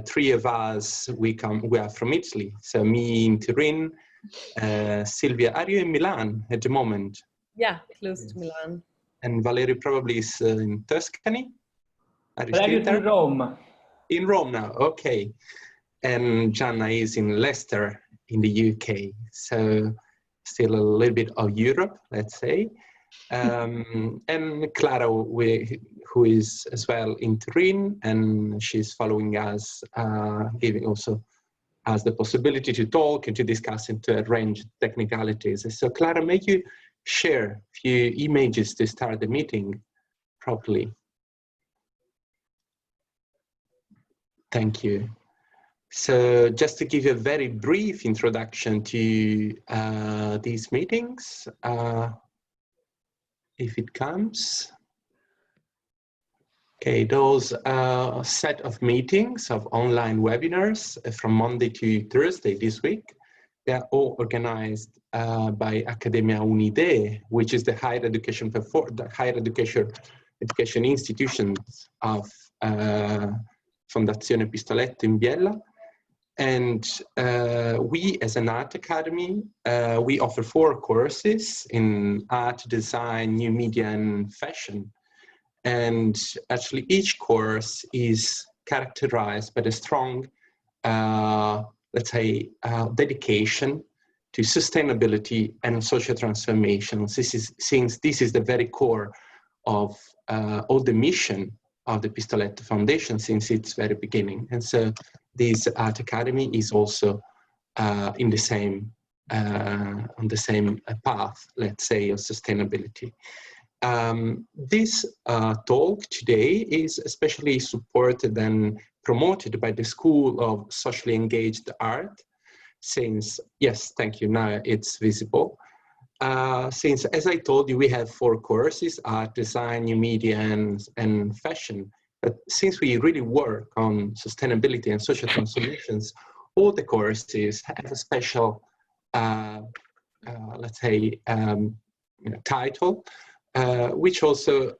three of us, we are from Italy. So me in Turin, Silvia, are you in Milan at the moment? Yeah, close to Milan. And Valerio probably is in Tuscany? Valerio is in Rome. In Rome now, okay. And Gianna is in Leicester in the UK. So still a little bit of Europe, let's say. And Clara, who is as well in Turin, and she's following us, giving also us the possibility to talk and to discuss and to arrange technicalities. So Clara, may you share a few images to start the meeting properly? Thank you. So just to give you a very brief introduction to these meetings, if it comes. Okay, those set of meetings of online webinars from Monday to Thursday this week, they are all organized by Accademia Unidee, which is the higher education institutions of Fondazione Pistoletto in Biella. And we, as an art academy, we offer 4 courses in art, design, new media, and fashion. And actually, each course is characterized by a strong, let's say, dedication to sustainability and social transformation. Since this is the very core of all the mission of the Pistoletto Foundation since its very beginning. And so this art academy is also in the same, on the same path, let's say, of sustainability. This talk today is especially supported and promoted by the School of Socially Engaged Art, since, yes, thank you, now it's visible. Since, as I told you, we have 4 courses, art, design, new media, and fashion. But since we really work on sustainability and social transformations, all the courses have a special, let's say, title, which also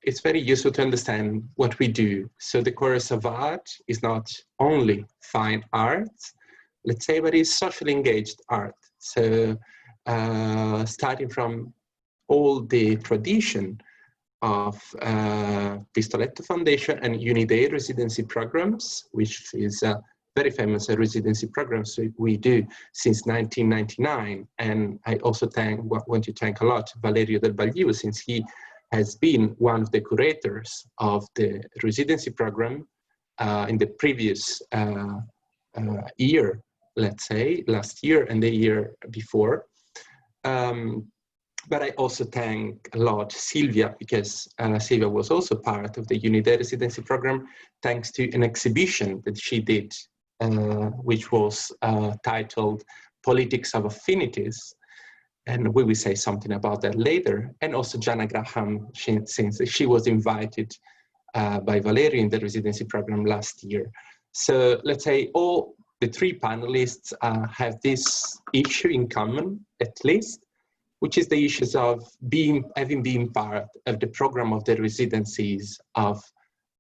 it's very useful to understand what we do. So the course of art is not only fine art, let's say, but it's socially engaged art. So starting from all the tradition of Pistoletto Foundation and Unidee residency programs, which is very famous residency programs we do since 1999. And I also want to thank a lot Valerio Del Baglio, since he has been one of the curators of the residency program in the previous year, let's say, last year and the year before. But I also thank a lot Silvia, because Silvia was also part of the Unidee residency program, thanks to an exhibition that she did, which was titled Politics of Affinities. And we will say something about that later. And also Jana Graham, since she was invited by Valerio in the residency program last year. So let's say all the 3 panelists have this issue in common, at least, which is the issues of having been part of the program of the residencies of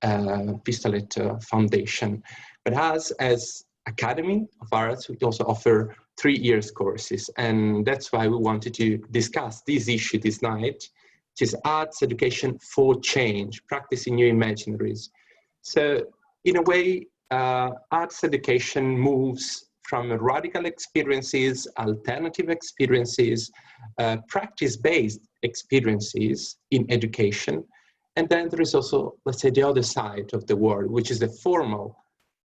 Pistoletto Foundation. But as Academy of Arts, we also offer 3 years courses. And that's why we wanted to discuss this issue this night, which is arts education for change, practicing new imaginaries. So in a way, arts education moves from radical experiences, alternative experiences, practice-based experiences in education. And then there is also, let's say, the other side of the world, which is the formal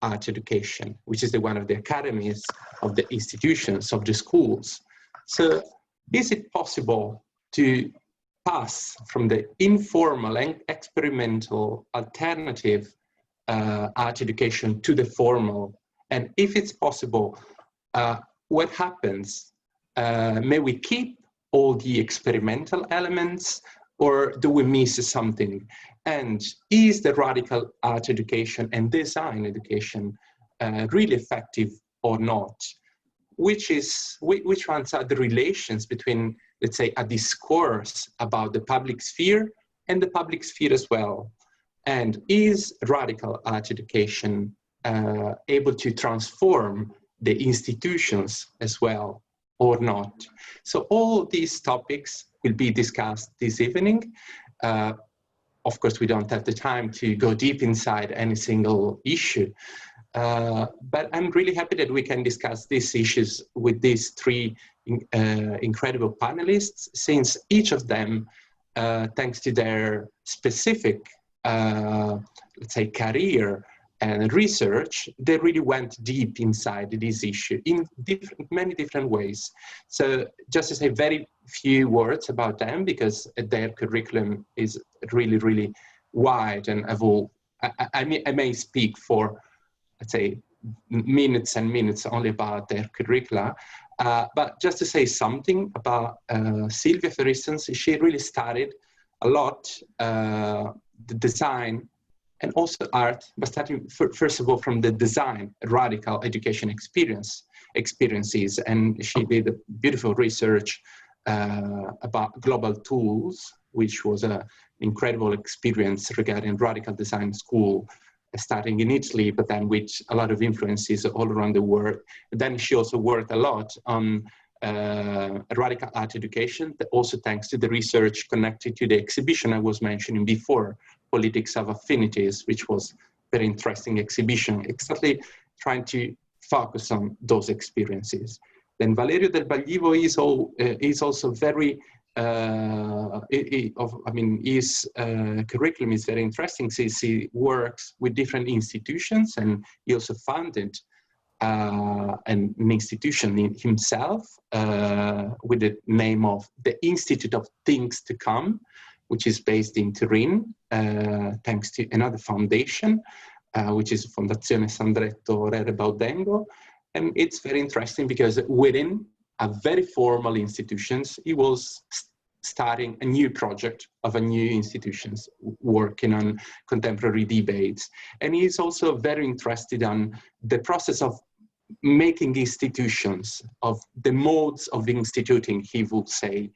art education, which is the one of the academies, of the institutions, of the schools. So is it possible to pass from the informal and experimental alternative art education to the formal? And if it's possible, what happens? May we keep all the experimental elements, or do we miss something? And is the radical art education and design education really effective or not? Which ones are the relations between, let's say, a discourse about the public sphere and the public sphere as well? And is radical art education able to transform the institutions as well or not. So all these topics will be discussed this evening. Of course, we don't have the time to go deep inside any single issue, but I'm really happy that we can discuss these issues with these three incredible panelists, since each of them, thanks to their specific, let's say, career and research, they really went deep inside this issue in many different ways. So just to say very few words about them, because their curriculum is really, really wide and evolved. I may speak for, let's say, minutes and minutes only about their curricula, but just to say something about Silvia, for instance, she really studied a lot the design and also art, but starting first of all from the design, radical education experiences, and she did a beautiful research about global tools, which was an incredible experience regarding radical design school, starting in Italy, but then with a lot of influences all around the world. Then she also worked a lot on radical art education, also thanks to the research connected to the exhibition I was mentioning before, Politics of Affinities, which was a very interesting exhibition, exactly trying to focus on those experiences. Then Valerio del Baglivo is also very, his curriculum is very interesting since he works with different institutions, and he also founded an institution himself with the name of the Institute of Things to Come, which is based in Turin, thanks to another foundation, which is Fondazione Sandretto Rere Baudengo. And it's very interesting because within a very formal institutions, he was starting a new project of a new institutions working on contemporary debates. And he's also very interested on the process of making institutions, of the modes of instituting, he would say,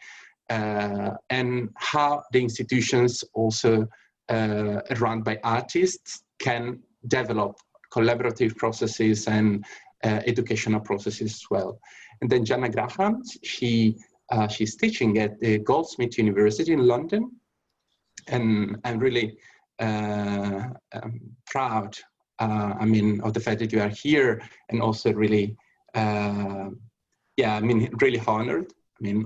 and how the institutions also run by artists can develop collaborative processes and educational processes as well. And then Jana Graham, she's teaching at the Goldsmith University in London, and I'm really proud, of the fact that you are here, and also really, really honored.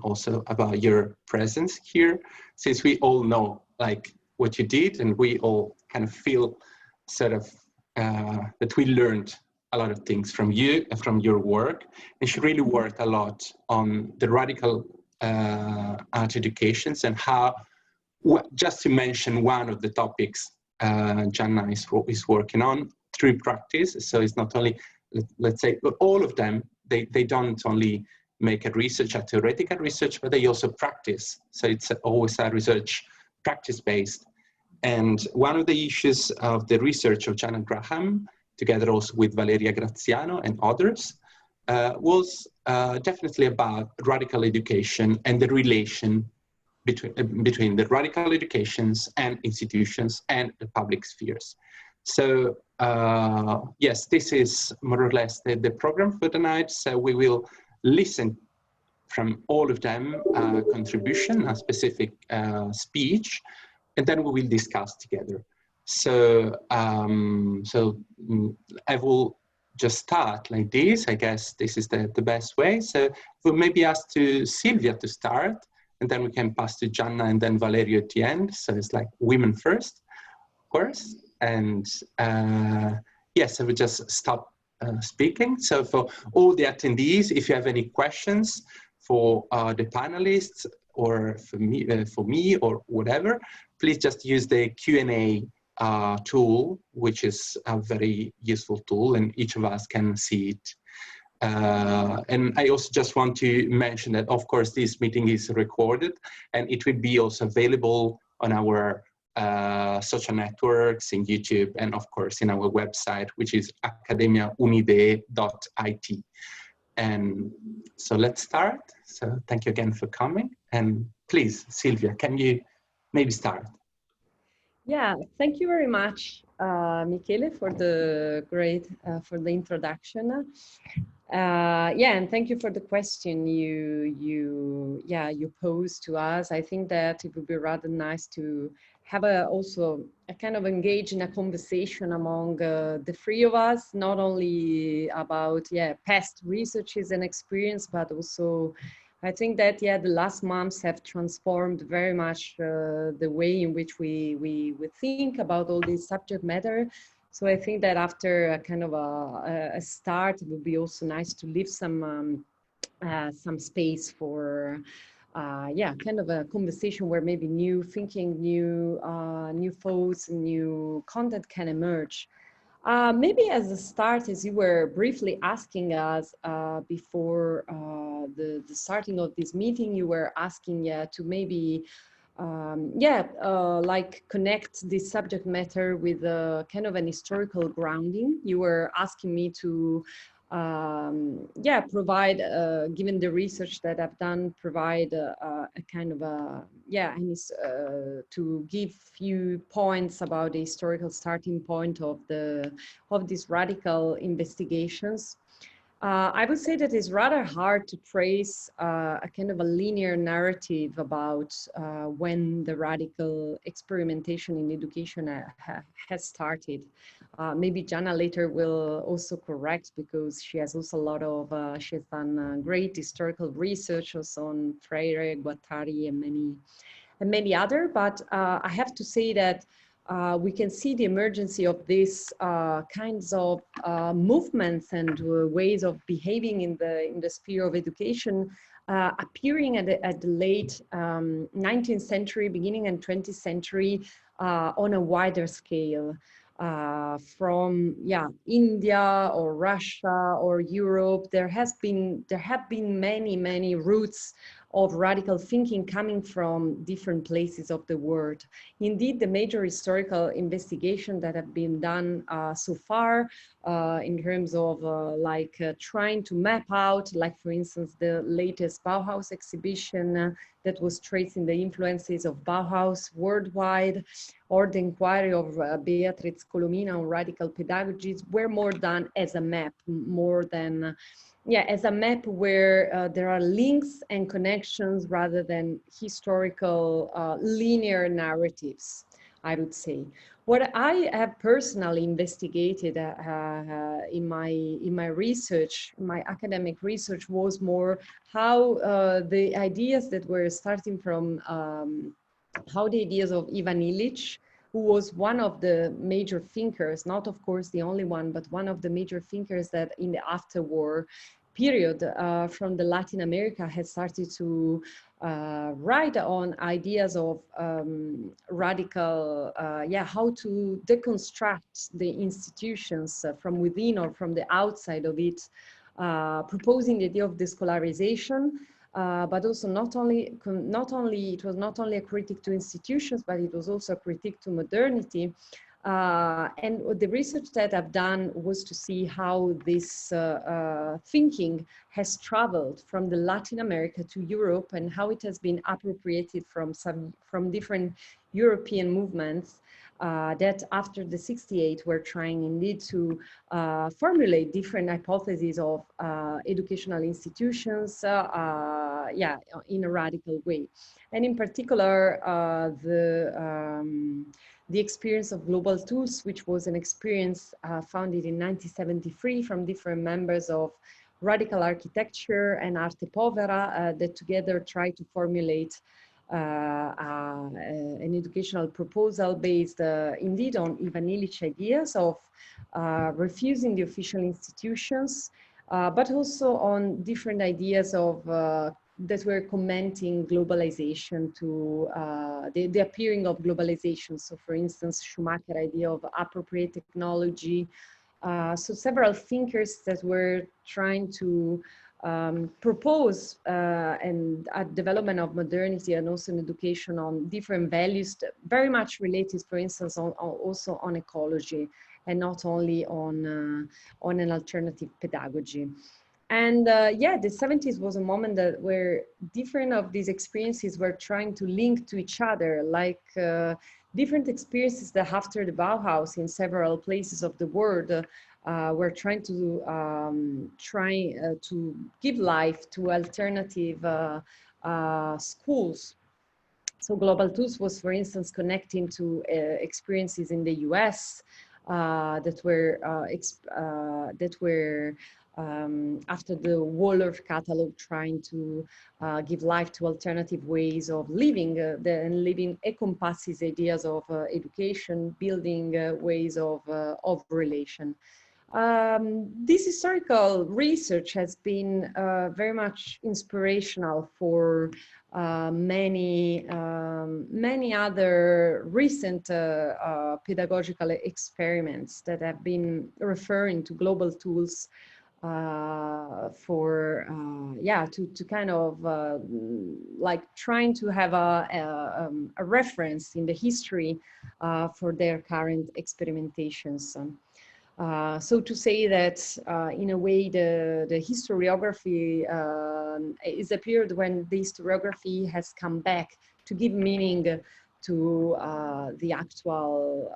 Also about your presence here, since we all know like what you did, and we all kind of feel sort of that we learned a lot of things from you and from your work. And she really worked a lot on the radical art educations and how, just to mention one of the topics Jana is working on through practice. So it's not only, let's say, but all of them, they don't only make a research, a theoretical research, but they also practice. So it's always a research practice-based. And one of the issues of the research of Jana Graham, together also with Valeria Graziano and others, was definitely about radical education and the relation between the radical educations and institutions and the public spheres. So yes, this is more or less the program for the night. So we will listen from all of them contribution, a specific speech, and then we will discuss together. So, I will just start like this. I guess this is the best way. So we'll maybe ask to Silvia to start, and then we can pass to Jana and then Valerio at the end. So it's like women first, of course. And yes, I will just stop speaking. So for all the attendees, if you have any questions for the panelists or for me or whatever, please just use the Q&A tool, which is a very useful tool, and each of us can see it. And I also just want to mention that, of course, this meeting is recorded, and it will be also available on our social networks, in YouTube, and of course in our website, which is academiaunidee.it. And so let's start. So thank you again for coming. And please, Silvia, can you maybe start? Yeah, thank you very much, Michele, for the for the introduction. Yeah, and thank you for the question you posed to us. I think that it would be rather nice to have also a kind of engage in a conversation among the three of us, not only about past researches and experience, but also I think that the last months have transformed very much the way in which we think about all this subject matter. So I think that after a kind of a start, it would be also nice to leave some space for kind of a conversation where maybe new thinking, new thoughts, and new content can emerge. Maybe as a start, as you were briefly asking us before the starting of this meeting, you were asking to maybe like connect this subject matter with a kind of an historical grounding. You were asking me to provide, given the research that I've done, provide a kind of to give few points about the historical starting point of these radical investigations. I would say that it's rather hard to trace a kind of a linear narrative about when the radical experimentation in education has started. Maybe Jana later will also correct, because she has also a lot of, she has done great historical research also on Freire, Guattari, and many other. But I have to say that we can see the emergence of these kinds of movements and ways of behaving in the sphere of education appearing at the late 19th century, beginning and 20th century on a wider scale. From India or Russia or Europe, there have been many roots of radical thinking coming from different places of the world. Indeed, the major historical investigation that have been done so far in terms of trying to map out, like for instance, the latest Bauhaus exhibition that was tracing the influences of Bauhaus worldwide, or the inquiry of Beatriz Colomina on radical pedagogies, were more done as a map, more than as a map where there are links and connections rather than historical linear narratives, I would say. What I have personally investigated in my research, my academic research, was more how the ideas that were starting from how the ideas of Ivan Illich, who was one of the major thinkers, not of course the only one, but one of the major thinkers that in the after-war period from the Latin America has started to write on ideas of radical, how to deconstruct the institutions from within or from the outside of it, proposing the idea of descolarization. But also not only it was not only a critique to institutions, but it was also a critique to modernity. And the research that I've done was to see how this thinking has traveled from the Latin America to Europe, and how it has been appropriated from different European movements that after the 68 were trying indeed to formulate different hypotheses of educational institutions in a radical way. And in particular, the experience of global tools, which was an experience founded in 1973 from different members of Radical Architecture and Arte Povera that together try to formulate an educational proposal based indeed on Ivan Illich ideas of refusing the official institutions, but also on different ideas of that were commenting globalization to the appearing of globalization. So for instance, Schumacher idea of appropriate technology. So several thinkers that were trying to propose and a development of modernity and also in education on different values, very much related, for instance, also on ecology and not only on an alternative pedagogy. And the 70s was a moment where different of these experiences were trying to link to each other, like different experiences that after the Bauhaus in several places of the world were trying to give life to alternative schools. So Global Tools was, for instance, connecting to experiences in the US that were after the Waldorf catalog, trying to give life to alternative ways of living. And living encompasses ideas of education, building ways of relation. This historical research has been very much inspirational for many other recent pedagogical experiments that have been referring to global tools to kind of like trying to have a reference in the history for their current experimentations. So to say that in a way the historiography is a period when the historiography has come back to give meaning to the actual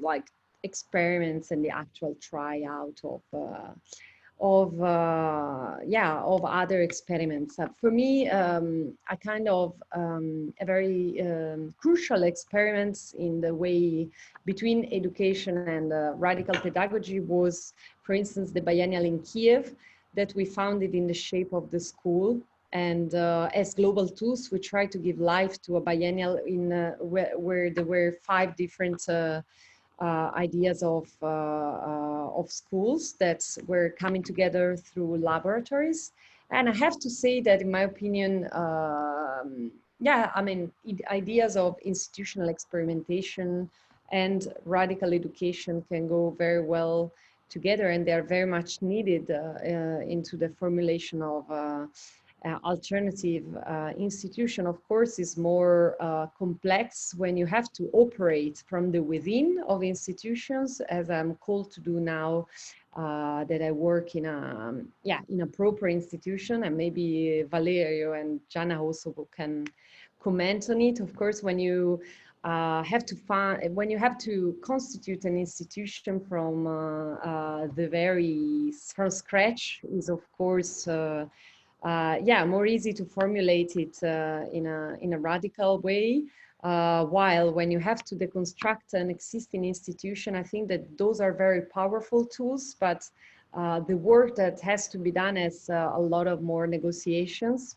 like experiments and the actual tryout of other experiments. For me, a kind of a very crucial experiments in the way between education and radical pedagogy was, for instance, the biennial in Kiev that we founded in the shape of the school. And as Global Tools, we tried to give life to a biennial in where there were 5 different ideas of schools that were coming together through laboratories. And I have to say that, in my opinion, ideas of institutional experimentation and radical education can go very well together, and they are very much needed into the formulation of alternative institution. Of course, is more complex when you have to operate from the within of institutions, as I'm called to do now, that I work in a proper institution, and maybe Valerio and Gianna also can comment on it. Of course, when you have to constitute an institution from from scratch, is of course more easy to formulate it in a radical way. While when you have to deconstruct an existing institution, I think that those are very powerful tools, but the work that has to be done is a lot of more negotiations.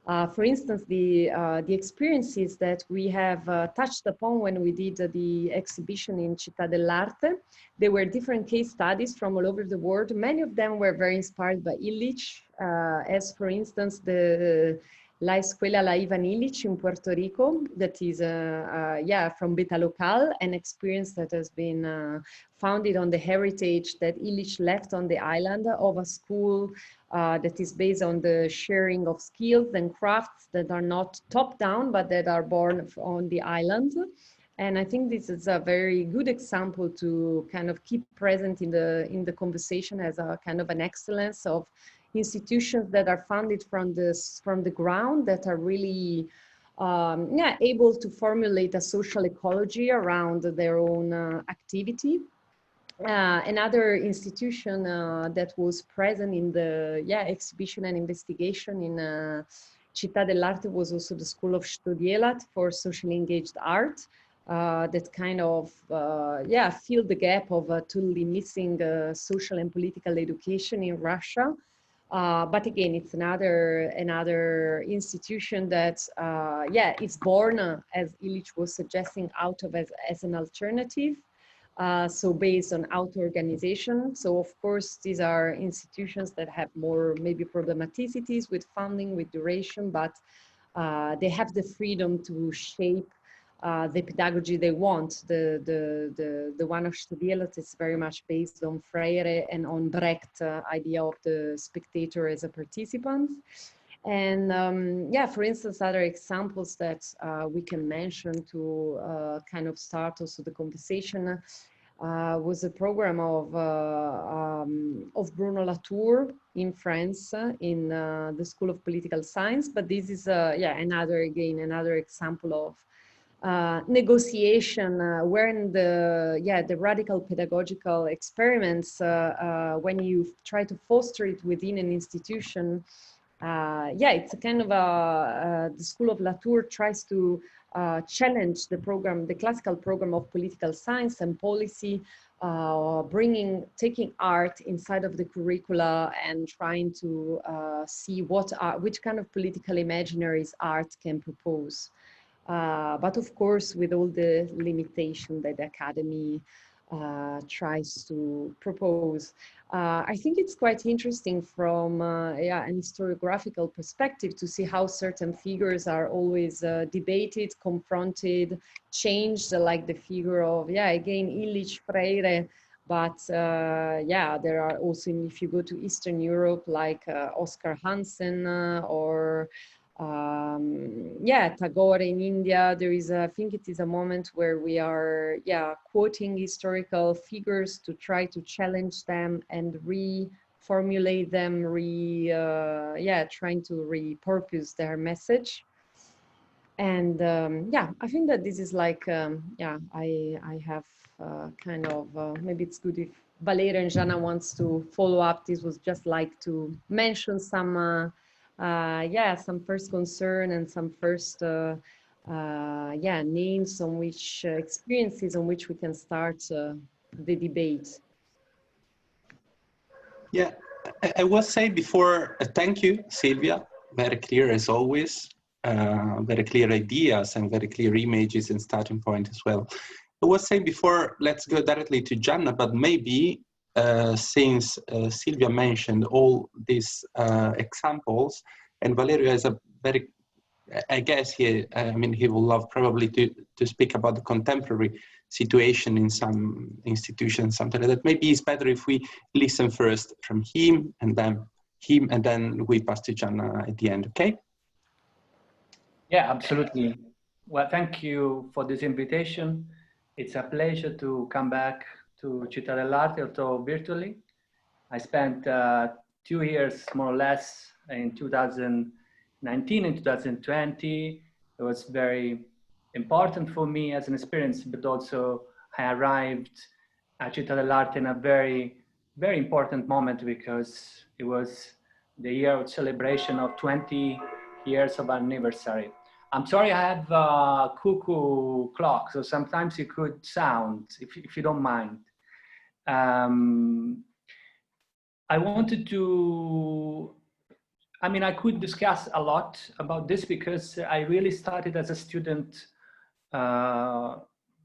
For instance, the experiences that we have touched upon when we did the exhibition in Città dell'Arte, there were different case studies from all over the world. Many of them were very inspired by Illich, as for instance, La Escuela La Ivan Illich in Puerto Rico, that is from Beta Local, an experience that has been founded on the heritage that Illich left on the island of a school that is based on the sharing of skills and crafts that are not top down, but that are born on the island. And I think this is a very good example to kind of keep present in the conversation as a kind of an excellence of institutions that are founded from the ground, that are really able to formulate a social ecology around their own activity. Another institution that was present in the exhibition and investigation in Città dell'Arte was also the School of Studielat for socially engaged art, that kind of filled the gap of totally missing social and political education in Russia. But again, it's another institution that it's born, as Illich was suggesting, out of as an alternative. So based on auto-organization. So of course, these are institutions that have more maybe problematicities with funding, with duration, but they have the freedom to shape the pedagogy they want. The one of Studielat is very much based on Freire and on Brecht idea of the spectator as a participant. And for instance, other examples that we can mention to kind of start also the conversation was a program of Bruno Latour in France in the School of Political Science. But this is another example of negotiation, wherein the radical pedagogical experiments, when you try to foster it within an institution, it's a kind of the School of Latour tries to challenge the program, the classical program of political science and policy, taking art inside of the curricula and trying to see which kind of political imaginaries art can propose. But of course, with all the limitation that the academy tries to propose. I think it's quite interesting from an historiographical perspective to see how certain figures are always debated, confronted, changed, like the figure of, again, Illich, Freire, but there are also, if you go to Eastern Europe, like Oscar Hansen or Tagore in India. There is, I think it is a moment where we are, quoting historical figures to try to challenge them and reformulate them, trying to repurpose their message. And I think that this is like, I have kind of, maybe it's good if Valeria and Jana wants to follow up. This was just like to mention some some first concern and some first names on which experiences on which we can start the debate. Yeah, I will say before, thank you, Silvia, very clear as always, very clear ideas and very clear images and starting point as well. I will say before, let's go directly to Gianna, but maybe since Silvia mentioned all these examples, and Valerio is a very, I guess he will love probably to speak about the contemporary situation in some institutions, something like that. Maybe it's better if we listen first from him, and then we pass to Gianna at the end, okay? Yeah, absolutely. Well, thank you for this invitation. It's a pleasure to come back to Città dell'Arte, although virtually. I spent 2 years, more or less, in 2019 and 2020. It was very important for me as an experience, but also I arrived at Città dell'Arte in a very, very important moment because it was the year of celebration of 20 years of anniversary. I'm sorry, I have a cuckoo clock, so sometimes it could sound, if you don't mind. I wanted to, I could discuss a lot about this because I really started as a student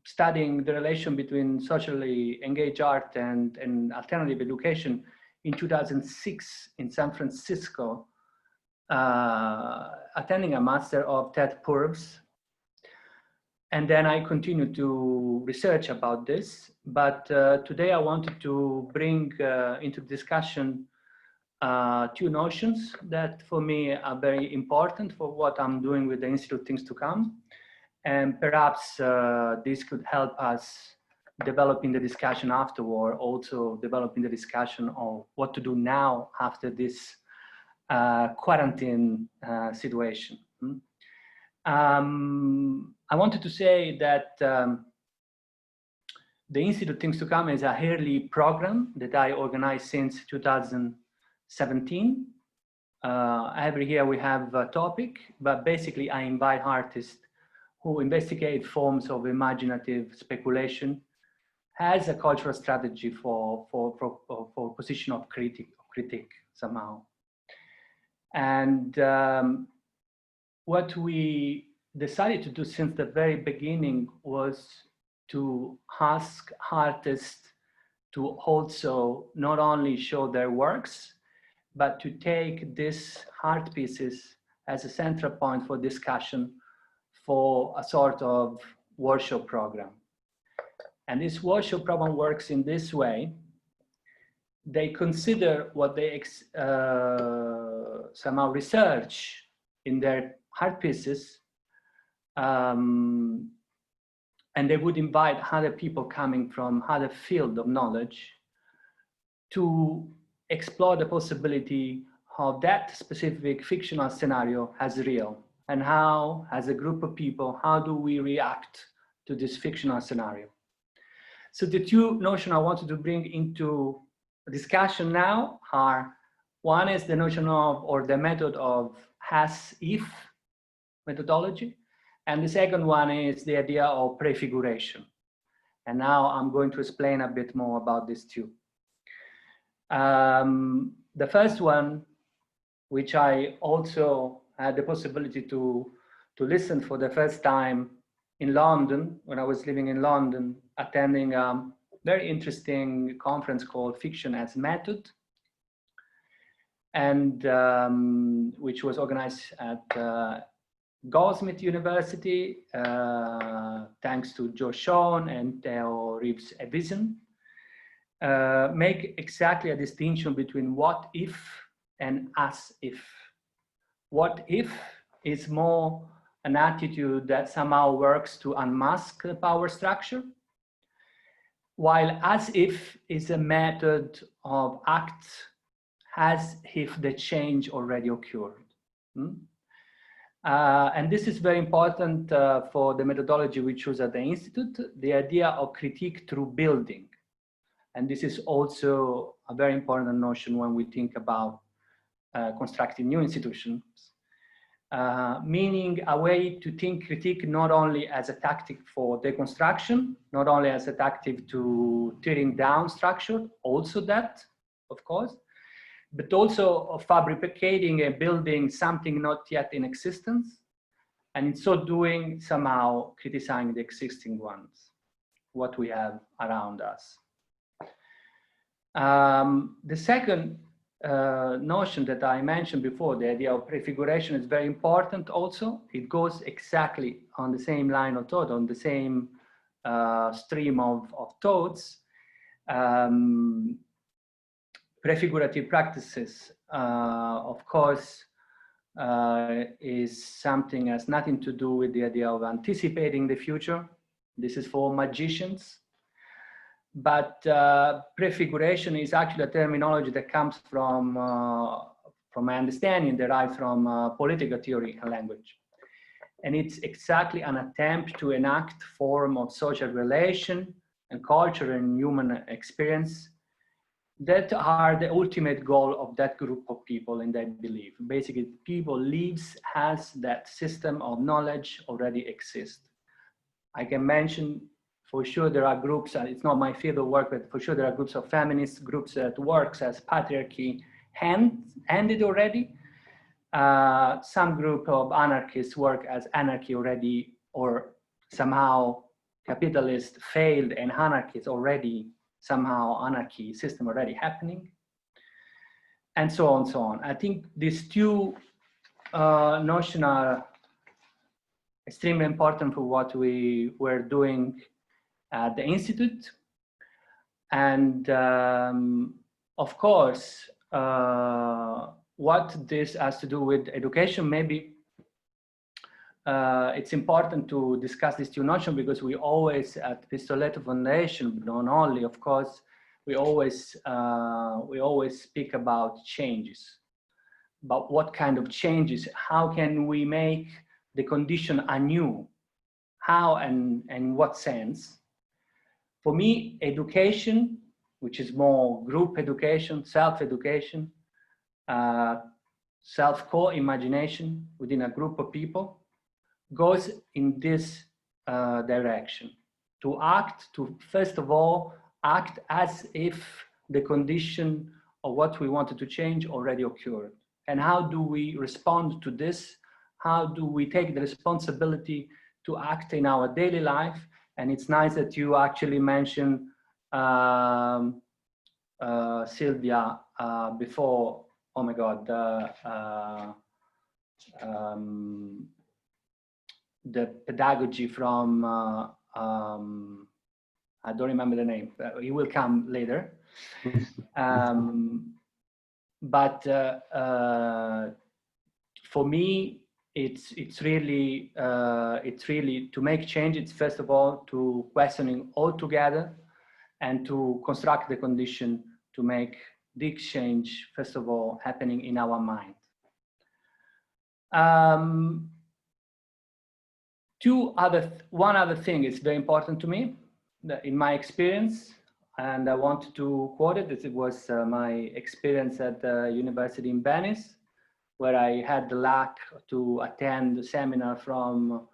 studying the relation between socially engaged art and alternative education in 2006 in San Francisco, attending a master of Ted Purves. And then I continued to research about this, but today I wanted to bring into discussion 2 notions that for me are very important for what I'm doing with the Institute Things to Come. And perhaps this could help us developing the discussion afterward, also developing the discussion of what to do now after this quarantine situation. I wanted to say that the Institute Things to Come is a yearly program that I organize since 2017. Every year we have a topic, but basically I invite artists who investigate forms of imaginative speculation as a cultural strategy for position of critique somehow. And what we decided to do since the very beginning was to ask artists to also not only show their works, but to take these art pieces as a central point for discussion for a sort of workshop program. And this workshop program works in this way. They consider what they somehow research in their art pieces, and they would invite other people coming from other field of knowledge to explore the possibility of that specific fictional scenario as real, and how, as a group of people, how do we react to this fictional scenario? So the two notions I wanted to bring into discussion now are, one is the notion of, or the method of as-if methodology, and the second one is the idea of prefiguration. And now I'm going to explain a bit more about these two. The first one, which I also had the possibility to listen for the first time in London, when I was living in London, attending a very interesting conference called Fiction as Method, and which was organized at Goldsmith University, thanks to Joe Sean and Theo Reeves-Evison, make exactly a distinction between what if and as if. What if is more an attitude that somehow works to unmask the power structure, while as if is a method of act as if the change already occurred. And this is very important for the methodology we choose at the Institute, the idea of critique through building. And this is also a very important notion when we think about constructing new institutions, meaning a way to think critique not only as a tactic for deconstruction, not only as a tactic to tearing down structure, also that, of course, but also of fabricating and building something not yet in existence, and in so doing, somehow criticizing the existing ones, what we have around us. The second notion that I mentioned before, the idea of prefiguration, is very important also. It goes exactly on the same line of thought, on the same stream of thoughts. Prefigurative practices, of course, is something that has nothing to do with the idea of anticipating the future. This is for magicians. But prefiguration is actually a terminology that comes from my understanding, derived from political theory and language. And it's exactly an attempt to enact form of social relation and culture and human experience that are the ultimate goal of that group of people in that belief. Basically, people lives as that system of knowledge already exists. I can mention, for sure there are groups, and it's not my field of work, but for sure there are groups of feminist groups that works as patriarchy ended already. Some group of anarchists work as anarchy already, or somehow capitalist failed and anarchy is already somehow anarchy system already happening, and so on, so on. I think these two notions are extremely important for what we were doing at the Institute. And of course, what this has to do with education, maybe it's important to discuss these two notions, because we always at Pistoletto Foundation, but not only, of course, we always speak about changes, about what kind of changes, how can we make the condition anew, how and in what sense. For me, education, which is more group education, self-education, self-co-imagination within a group of people, goes in this direction, to act, to first of all, act as if the condition of what we wanted to change already occurred. And how do we respond to this? How do we take the responsibility to act in our daily life? And it's nice that you actually mentioned, Sylvia, before, oh my God, the pedagogy from, I don't remember the name, it will come later. But for me, it's really to make change. It's first of all to questioning altogether, and to construct the condition to make the exchange, first of all, happening in our mind. One other thing is very important to me, in my experience, and I wanted to quote it. It was my experience at the university in Venice, where I had the luck to attend a seminar from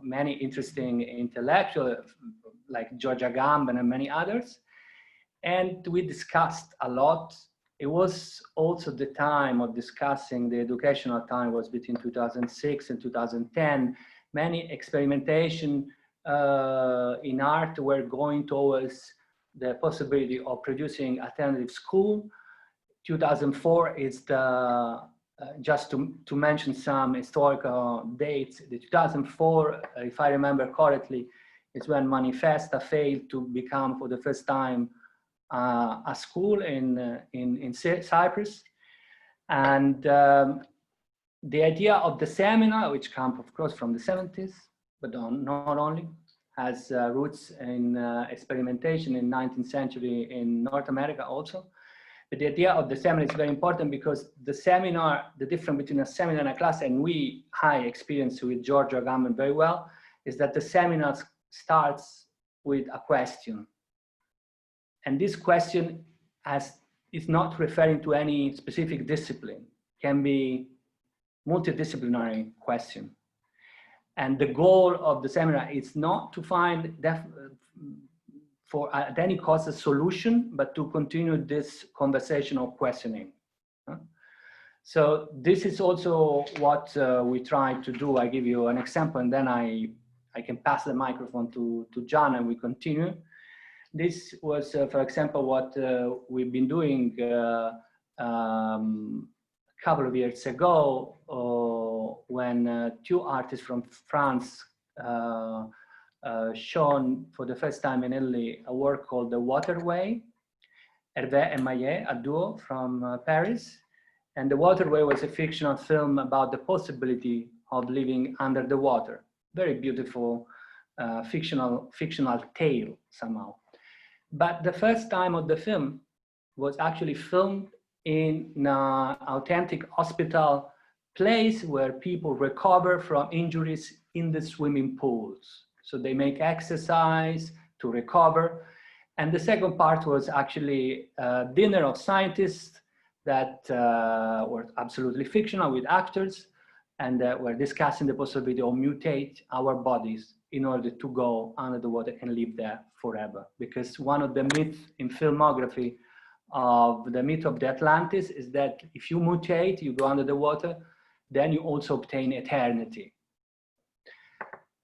many interesting intellectuals like George Agamben and many others. And we discussed a lot. It was also the time of discussing, the educational time was between 2006 and 2010. Many experimentation in art were going towards the possibility of producing alternative school. 2004 is the, just to mention some historical dates, the 2004, if I remember correctly, is when Manifesta failed to become for the first time a school in Cyprus. And the idea of the seminar, which comes of course from the 70s, but not only, has roots in experimentation in 19th century in North America also. But the idea of the seminar is very important because the seminar, the difference between a seminar and a class, and I experienced with George Agamben very well, is that the seminar starts with a question. And this question is not referring to any specific discipline, can be multidisciplinary question. And the goal of the seminar is not to find at any cost a solution, but to continue this conversational questioning. So this is also what we try to do. I give you an example, and then I can pass the microphone to John, and we continue. This was, for example, what we've been doing a couple of years ago when two artists from France shown for the first time in Italy a work called The Waterway, Hervé and Maillet, a duo from Paris. And The Waterway was a fictional film about the possibility of living under the water. Very beautiful fictional tale somehow. But the first time of the film was actually filmed in an authentic hospital place where people recover from injuries in the swimming pools. So they make exercise to recover. And the second part was actually a dinner of scientists that were absolutely fictional with actors, and were discussing the possibility of mutate our bodies in order to go under the water and live there forever. Because one of the myths in filmography of the myth of the Atlantis is that if you mutate, you go under the water, then you also obtain eternity.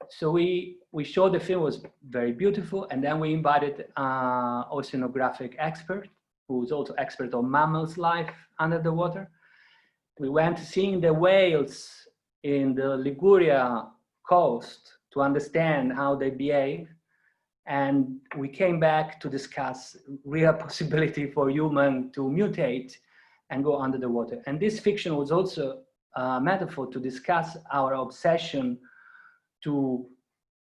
So we showed the film was very beautiful, and then we invited an oceanographic expert who's also expert on mammals' life under the water. We went seeing the whales in the Liguria coast to understand how they behave, and we came back to discuss real possibility for human to mutate and go under the water. And this fiction was also a metaphor to discuss our obsession to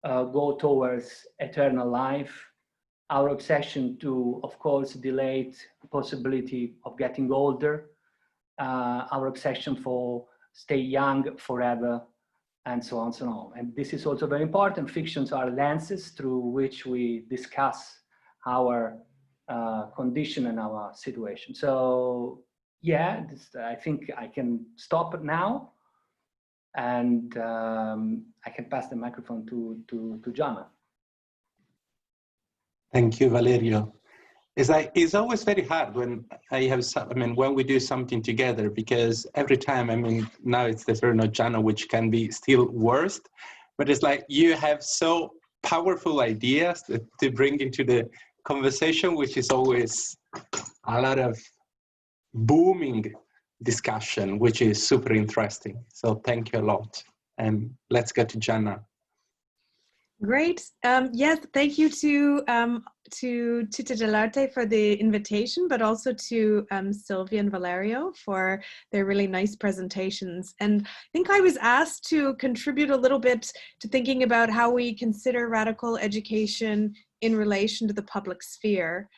go towards eternal life, our obsession to, of course, delay the possibility of getting older, our obsession for stay young forever, and so on, so on. And this is also very important. Fictions are lenses through which we discuss our condition and our situation. So yeah, I think I can stop now, and I can pass the microphone to Jana. Thank you, Valerio. It's always very hard when when we do something together, because every time, now it's the turn of Jana, which can be still worse, but it's like you have so powerful ideas to bring into the conversation, which is always a lot of booming discussion, which is super interesting. So thank you a lot. And let's go to Jana. Great. Yes, thank you to Città dell'Arte for the invitation, but also to Sylvia and Valerio for their really nice presentations. And I think I was asked to contribute a little bit to thinking about how we consider radical education in relation to the public sphere,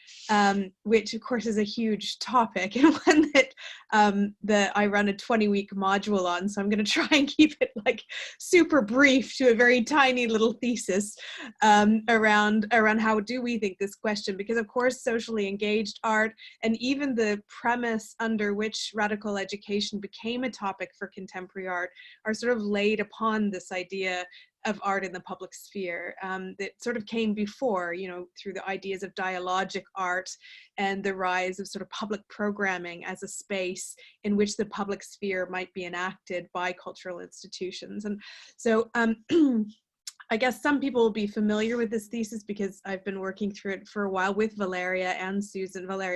which of course is a huge topic and one that that I run a 20-week module on. So I'm going to try and keep it like super brief to a very tiny little thesis around how do we think this question, because of course socially engaged art and even the premise under which radical education became a topic for contemporary art are sort of laid upon this idea of art in the public sphere that sort of came before, you know, through the ideas of dialogic art and the rise of sort of public programming as a space in which the public sphere might be enacted by cultural institutions. And so I guess some people will be familiar with this thesis because I've been working through it for a while with Valeria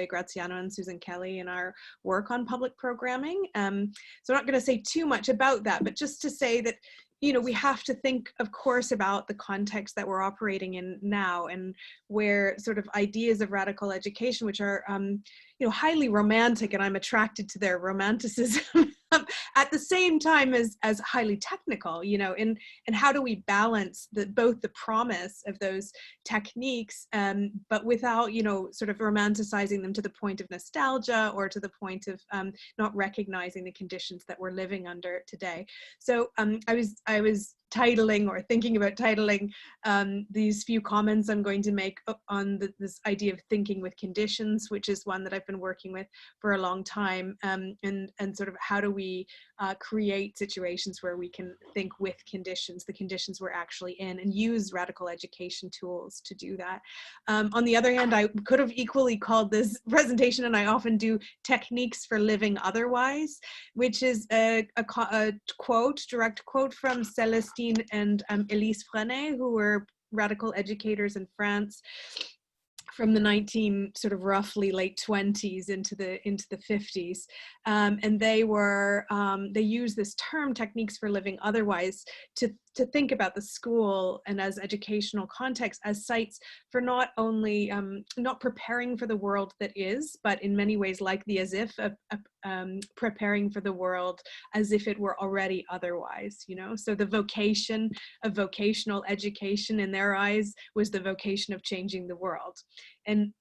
Graziano and Susan Kelly in our work on public programming. So I'm not going to say too much about that, but just to say that, you know, we have to think, of course, about the context that we're operating in now, and where sort of ideas of radical education, which are, you know, highly romantic, and I'm attracted to their romanticism, at the same time as highly technical, you know, and how do we balance both the promise of those techniques, but without, you know, sort of romanticizing them to the point of nostalgia or to the point of not recognizing the conditions that we're living under today. So I was titling or thinking about titling these few comments I'm going to make on this idea of thinking with conditions, which is one that I've been working with for a long time, and sort of how do we create situations where we can think with conditions, the conditions we're actually in, and use radical education tools to do that. On the other hand, I could have equally called this presentation, and I often do, Techniques for Living Otherwise, which is a direct quote from Celestine and Elise Frenet, who were radical educators in France from the sort of roughly late 20s into the 50s, and they use this term, techniques for living otherwise, to think about the school and as educational context as sites for not only not preparing for the world that is, but in many ways like the as if, preparing for the world as if it were already otherwise, you know. So the vocation of vocational education in their eyes was the vocation of changing the world. And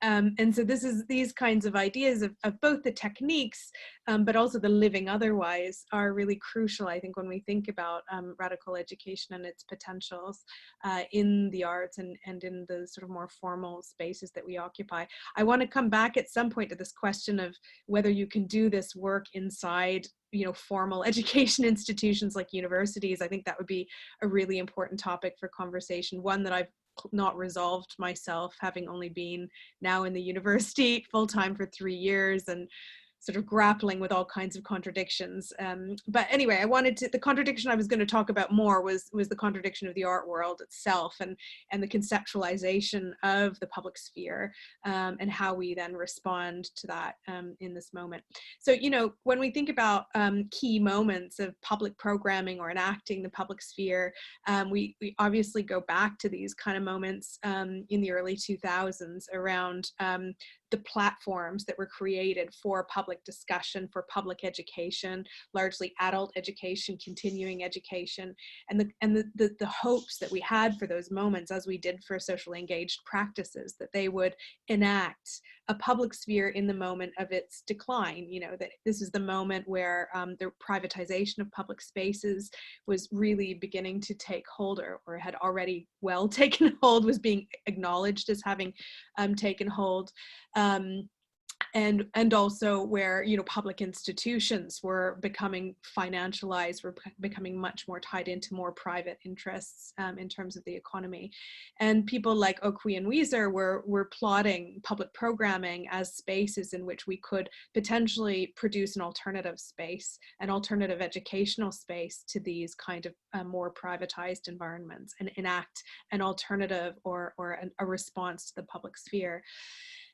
so these kinds of ideas of both the techniques, but also the living otherwise, are really crucial, I think, when we think about radical education and its potentials in the arts and in the sort of more formal spaces that we occupy. I want to come back at some point to this question of whether you can do this work inside, you know, formal education institutions like universities. I think that would be a really important topic for conversation, one that I've not resolved myself, having only been now in the university full-time for 3 years and sort of grappling with all kinds of contradictions. But anyway, the contradiction I was going to talk about more was the contradiction of the art world itself, and the conceptualization of the public sphere, and how we then respond to that in this moment. So, you know, when we think about key moments of public programming or enacting the public sphere, we obviously go back to these kind of moments in the early 2000s around the platforms that were created for public discussion, for public education, largely adult education, continuing education, and the hopes that we had for those moments, as we did for socially engaged practices, that they would enact a public sphere in the moment of its decline. You know, that this is the moment where the privatization of public spaces was really beginning to take hold, or had already well taken hold, was being acknowledged as having taken hold. And also where, you know, public institutions were becoming financialized, were becoming much more tied into more private interests in terms of the economy. And people like Okwi and Weiser were plotting public programming as spaces in which we could potentially produce an alternative space, an alternative educational space to these kind of more privatized environments, and enact an alternative or a response to the public sphere.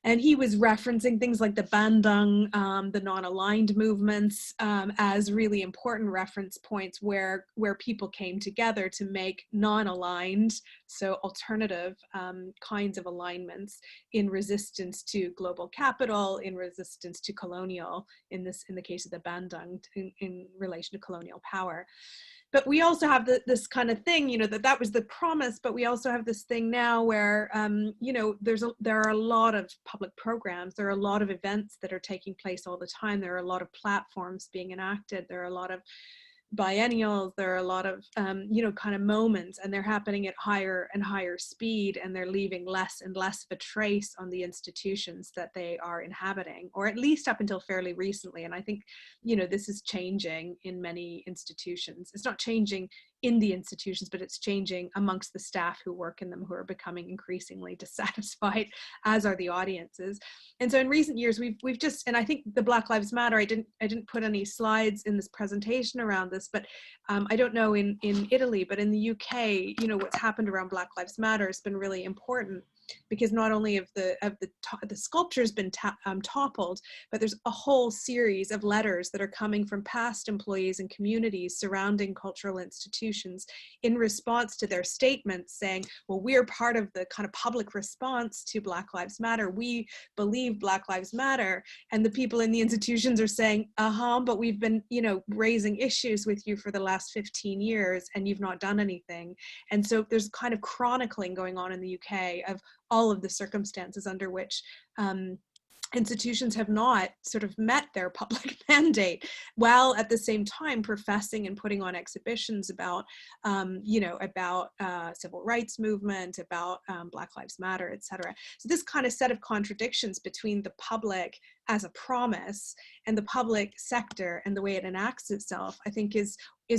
And he was referencing things like the Bandung, the non-aligned movements, as really important reference points where people came together to make non-aligned, so alternative kinds of alignments in resistance to global capital, in resistance to colonial, in the case of the Bandung, in relation to colonial power. but we also have this kind of thing, you know, that was the promise, but we also have this thing now where, you know, there are a lot of public programs, there are a lot of events that are taking place all the time, there are a lot of platforms being enacted, there are a lot of biennials, there are a lot of, you know, kind of moments, and they're happening at higher and higher speed, and they're leaving less and less of a trace on the institutions that they are inhabiting, or at least up until fairly recently. And I think, you know, this is changing in many institutions. It's not changing in the institutions, but it's changing amongst the staff who work in them, who are becoming increasingly dissatisfied, as are the audiences. And so in recent years, we've just, and I think the Black Lives Matter, I didn't put any slides in this presentation around this, but I don't know in Italy, but in the UK, you know, what's happened around Black Lives Matter has been really important, because not only have the sculptures been toppled, but there's a whole series of letters that are coming from past employees and communities surrounding cultural institutions in response to their statements saying, well, we're part of the kind of public response to Black Lives Matter. We believe Black Lives Matter. And the people in the institutions are saying, but we've been, you know, raising issues with you for the last 15 years and you've not done anything. And so there's kind of chronicling going on in the UK of all of the circumstances under which institutions have not sort of met their public mandate, while at the same time professing and putting on exhibitions about, you know, about civil rights movement, about Black Lives Matter, etc. So this kind of set of contradictions between the public as a promise and the public sector and the way it enacts itself, I think is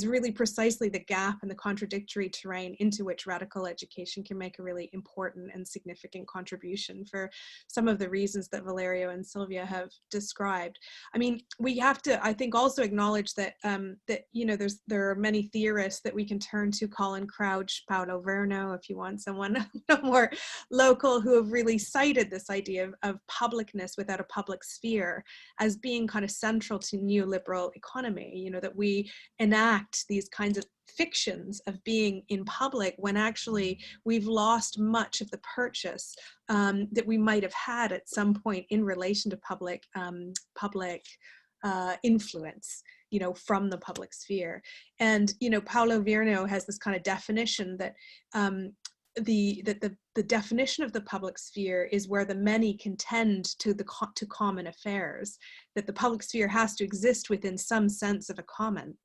really precisely the gap and the contradictory terrain into which radical education can make a really important and significant contribution for some of the reasons that Valerio and Sylvia have described. I mean, we have to, I think, also acknowledge that, that, you know, there are many theorists that we can turn to, Colin Crouch, Paolo Verno, if you want someone more local, who have really cited this idea of publicness without a public sphere as being kind of central to neoliberal economy, you know, that we enact these kinds of fictions of being in public when actually we've lost much of the purchase that we might have had at some point in relation to public influence, you know, from the public sphere. And, you know, Paolo Virno has this kind of definition that the definition of the public sphere is where the many can tend to common affairs, that the public sphere has to exist within some sense of a common.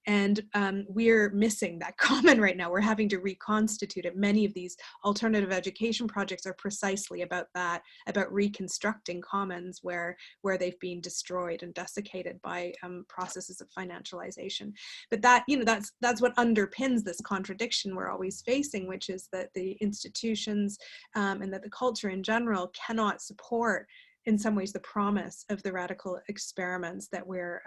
And we're missing that common right now. We're having to reconstitute it. Many of these alternative education projects are precisely about that, about reconstructing commons where they've been destroyed and desiccated by processes of financialization. But that, you know, that's what underpins this contradiction we're always facing, which is that the institutions and that the culture in general cannot support, in some ways, the promise of the radical experiments that we're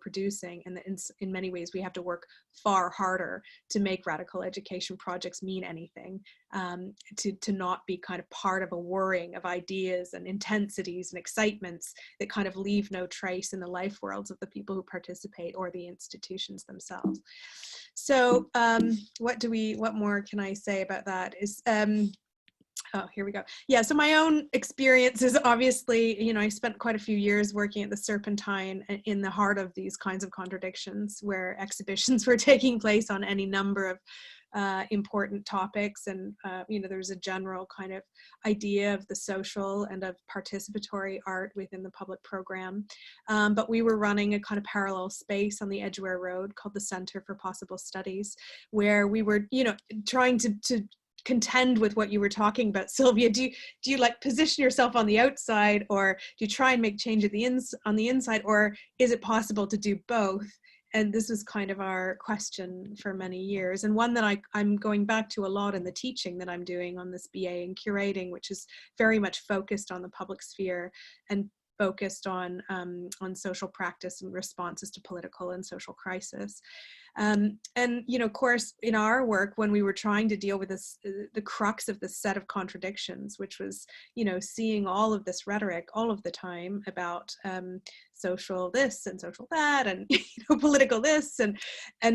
producing, and that in many ways we have to work far harder to make radical education projects mean anything, to not be kind of part of a whirring of ideas and intensities and excitements that kind of leave no trace in the life worlds of the people who participate or the institutions themselves. So what more can I say about that? Is oh, here we go. Yeah, so my own experience is obviously, you know, I spent quite a few years working at the Serpentine in the heart of these kinds of contradictions, where exhibitions were taking place on any number of important topics. And, you know, there's a general kind of idea of the social and of participatory art within the public program. But we were running a kind of parallel space on the Edgware Road called the Center for Possible Studies, where we were, you know, trying to contend with what you were talking about, Sylvia. Do you like position yourself on the outside, or do you try and make change on the inside, or is it possible to do both? And this was kind of our question for many years, and one that I'm going back to a lot in the teaching that I'm doing on this BA in curating, which is very much focused on the public sphere and focused on social practice and responses to political and social crisis. And, you know, of course, in our work, when we were trying to deal with this, the crux of this set of contradictions, which was, you know, seeing all of this rhetoric all of the time about social this and social that, and, you know, political this, and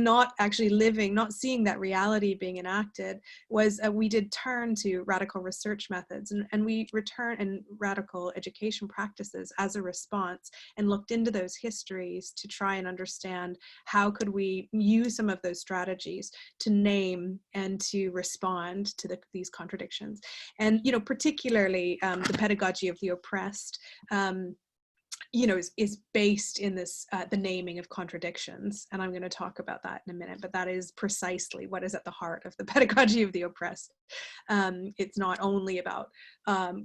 not actually living, not seeing that reality being enacted, was we did turn to radical research methods, and we returned and radical education practices as a response, and looked into those histories to try and understand how could we use some of those strategies to name and to respond to these contradictions. And, you know, particularly the pedagogy of the oppressed, you know, is based in this, the naming of contradictions. And I'm going to talk about that in a minute, but that is precisely what is at the heart of the pedagogy of the oppressed. It's not only about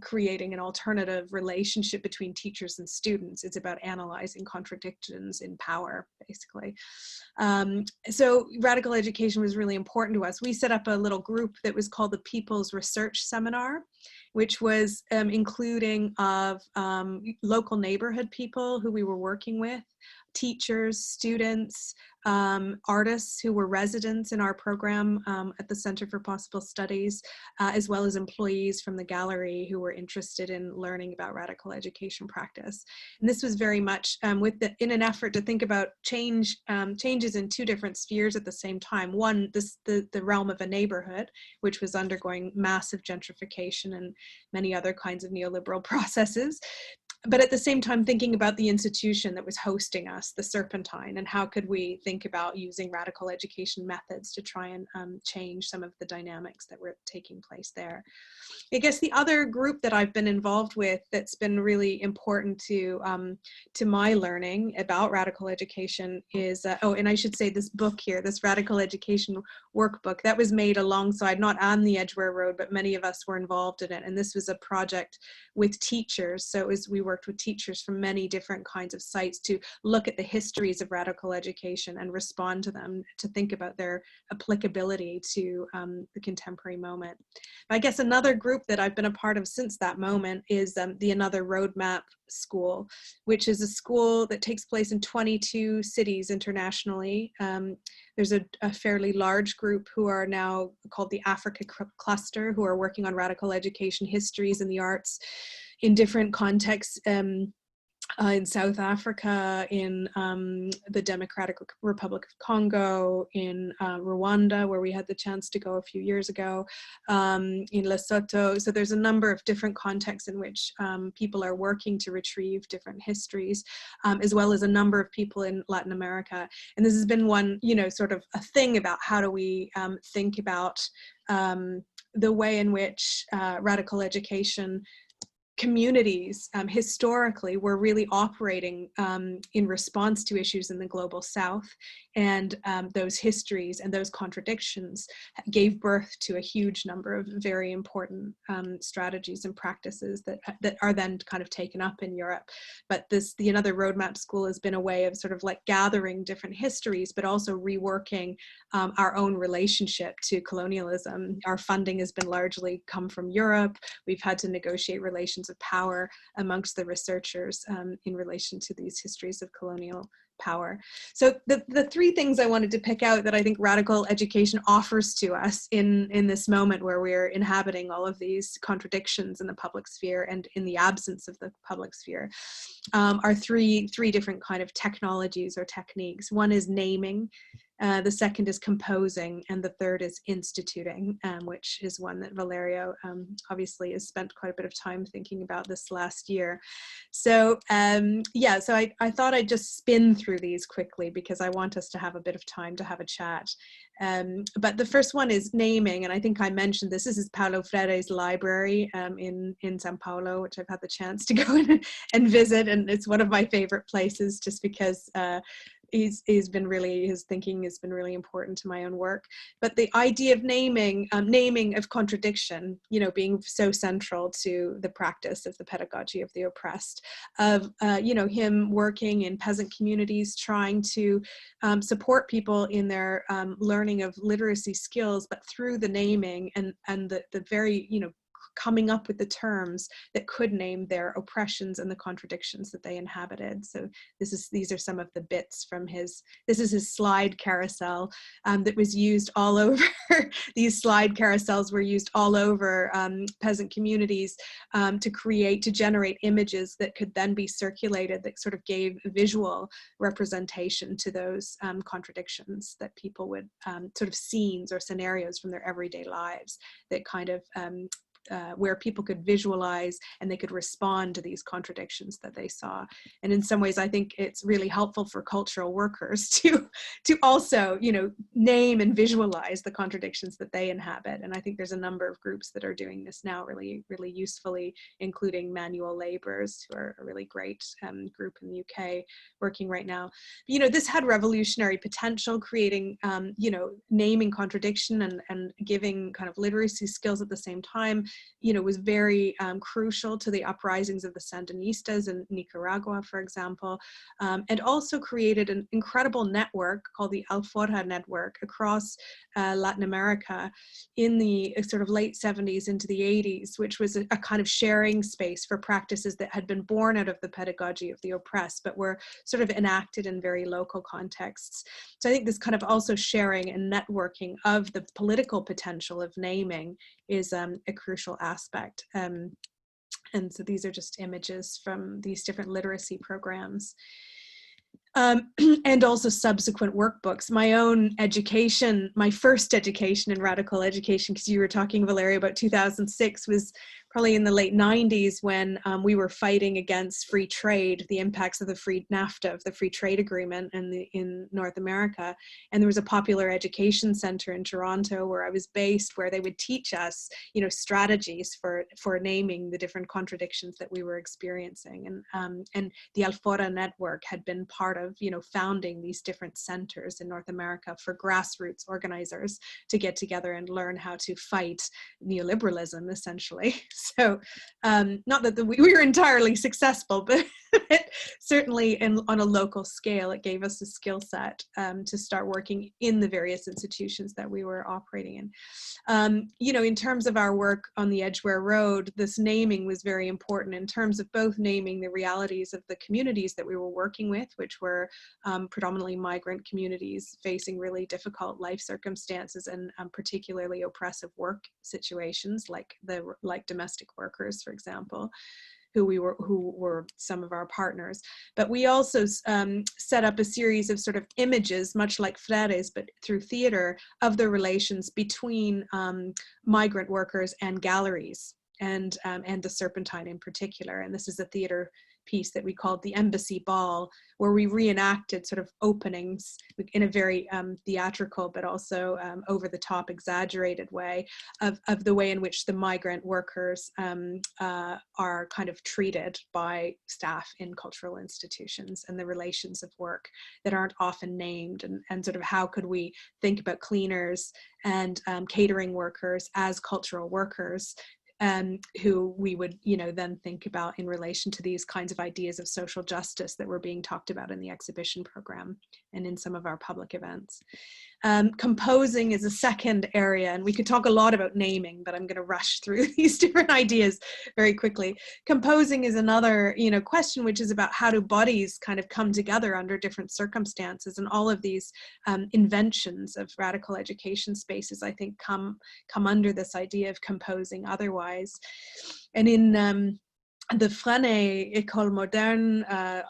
creating an alternative relationship between teachers and students, it's about analyzing contradictions in power, basically. So radical education was really important to us. We set up a little group that was called the People's Research Seminar, which was including of local neighborhood people who we were working with, teachers, students, artists who were residents in our program at the Center for Possible Studies, as well as employees from the gallery who were interested in learning about radical education practice. And this was very much in an effort to think about changes in two different spheres at the same time. One, the realm of a neighborhood, which was undergoing massive gentrification and many other kinds of neoliberal processes. But at the same time, thinking about the institution that was hosting us, the Serpentine, and how could we think about using radical education methods to try and change some of the dynamics that were taking place there. I guess the other group that I've been involved with that's been really important to my learning about radical education is, oh, and I should say this book here, this Radical Education Workbook, that was made alongside, not on the Edgware Road, but many of us were involved in it. And this was a project with teachers. So we worked with teachers from many different kinds of sites to look at the histories of radical education and respond to them, to think about their applicability to the contemporary moment. I guess another group that I've been a part of since that moment is the Another Roadmap School, which is a school that takes place in 22 cities internationally. There's a fairly large group who are now called the Africa Cluster, who are working on radical education histories and the arts in different contexts, in South Africa, in the Democratic Republic of Congo, in Rwanda, where we had the chance to go a few years ago, in Lesotho. So there's a number of different contexts in which people are working to retrieve different histories, as well as a number of people in Latin America. And this has been one, you know, sort of a thing about how do we think about the way in which radical education communities historically were really operating in response to issues in the global South, and those histories and those contradictions gave birth to a huge number of very important strategies and practices that are then kind of taken up in Europe. But the Another Roadmap School has been a way of sort of like gathering different histories, but also reworking our own relationship to colonialism. Our funding has been largely come from Europe. We've had to negotiate relations of power amongst the researchers in relation to these histories of colonial power. So the three things I wanted to pick out that I think radical education offers to us in this moment where we're inhabiting all of these contradictions in the public sphere and in the absence of the public sphere are three different kind of technologies or techniques. One is naming, the second is composing, and the third is instituting, which is one that Valerio obviously has spent quite a bit of time thinking about this last year. So yeah, so I thought I'd just spin through these quickly because I want us to have a bit of time to have a chat. But the first one is naming, and I think I mentioned this. This is Paulo Freire's library in Sao Paulo, which I've had the chance to go in and visit, and it's one of my favorite places just because his thinking has been really important to my own work. But the idea of naming of contradiction, you know, being so central to the practice of the pedagogy of the oppressed, of you know, him working in peasant communities, trying to support people in their learning of literacy skills, but through the naming and the very, you know, coming up with the terms that could name their oppressions and the contradictions that they inhabited. So these are some of the bits from this is his slide carousel that was used all over. These slide carousels were used all over peasant communities to generate images that could then be circulated, that sort of gave visual representation to those contradictions that people would, sort of scenes or scenarios from their everyday lives that kind of where people could visualize and they could respond to these contradictions that they saw. And in some ways, I think it's really helpful for cultural workers to also, you know, name and visualize the contradictions that they inhabit. And I think there's a number of groups that are doing this now really, really usefully, including manual laborers, who are a really great group in the UK working right now. You know, this had revolutionary potential, creating, you know, naming contradiction and giving kind of literacy skills at the same time, you know, was very crucial to the uprisings of the Sandinistas in Nicaragua, for example, and also created an incredible network called the Alfora network across Latin America in the sort of late 70s into the 80s, which was a kind of sharing space for practices that had been born out of the pedagogy of the oppressed, but were sort of enacted in very local contexts. So I think this kind of also sharing and networking of the political potential of naming is a crucial aspect. And so these are just images from these different literacy programs. And also subsequent workbooks. My own education, my first education in radical education, because you were talking, Valeria, about 2006, was probably in the late 90s when we were fighting against free trade, the impacts of the free NAFTA, of the free trade agreement in North America. And there was a popular education center in Toronto where I was based, where they would teach us, you know, strategies for naming the different contradictions that we were experiencing. And the Alfora network had been part of, you know, founding these different centers in North America for grassroots organizers to get together and learn how to fight neoliberalism, essentially. So not that we were entirely successful, but certainly on a local scale, it gave us a skill set to start working in the various institutions that we were operating in. You know, in terms of our work on the Edgware Road, this naming was very important in terms of both naming the realities of the communities that we were working with, which were predominantly migrant communities facing really difficult life circumstances and particularly oppressive work situations, like domestic workers, for example, who were some of our partners. But we also set up a series of sort of images, much like Freres, but through theater, of the relations between migrant workers and galleries, and the Serpentine in particular. And this is a theater piece that we called The Embassy Ball, where we reenacted sort of openings in a very theatrical, but also over the top, exaggerated way of the way in which the migrant workers are kind of treated by staff in cultural institutions, and the relations of work that aren't often named, and sort of how could we think about cleaners and catering workers as cultural workers, who we would, you know, then think about in relation to these kinds of ideas of social justice that were being talked about in the exhibition program and in some of our public events. Composing is a second area, and we could talk a lot about naming, but I'm going to rush through these different ideas very quickly. Composing is another, you know, question, which is about how do bodies kind of come together under different circumstances, and all of these inventions of radical education spaces, I think, come under this idea of composing otherwise. And in the Frane École Moderne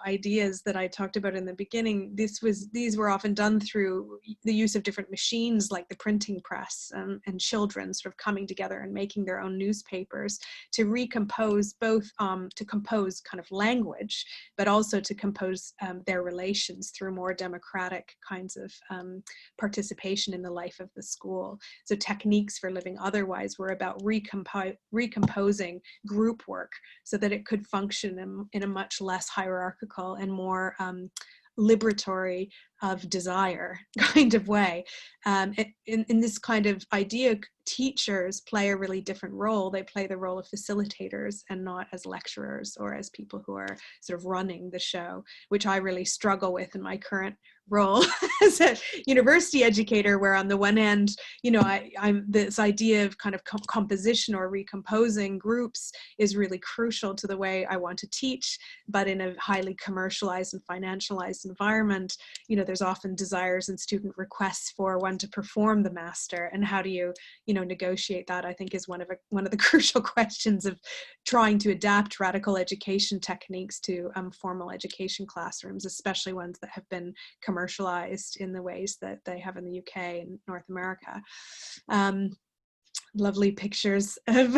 ideas that I talked about in the beginning, these were often done through the use of different machines like the printing press, and children sort of coming together and making their own newspapers to recompose, both to compose kind of language, but also to compose their relations through more democratic kinds of participation in the life of the school. So techniques for living otherwise were about recomposing group work so that it could function in a much less hierarchical and more liberatory of desire kind of way. In this kind of idea, teachers play a really different role. They play the role of facilitators and not as lecturers or as people who are sort of running the show, which I really struggle with in my current role as a university educator, where on the one end, you know, I'm this idea of kind of composition or recomposing groups is really crucial to the way I want to teach, but in a highly commercialized and financialized environment, you know, there's often desires and student requests for one to perform the master, and how do you know, negotiate that, I think, is one of the crucial questions of trying to adapt radical education techniques to formal education classrooms, especially ones that have been commercialized in the ways that they have in the UK and North America. lovely pictures of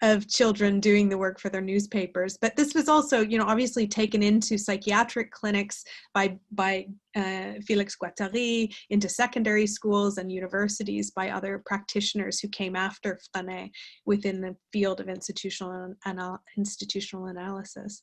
of children doing the work for their newspapers. But this was also, you know, obviously taken into psychiatric clinics by Felix Guattari, into secondary schools and universities by other practitioners who came after Freinet within the field of institutional analysis.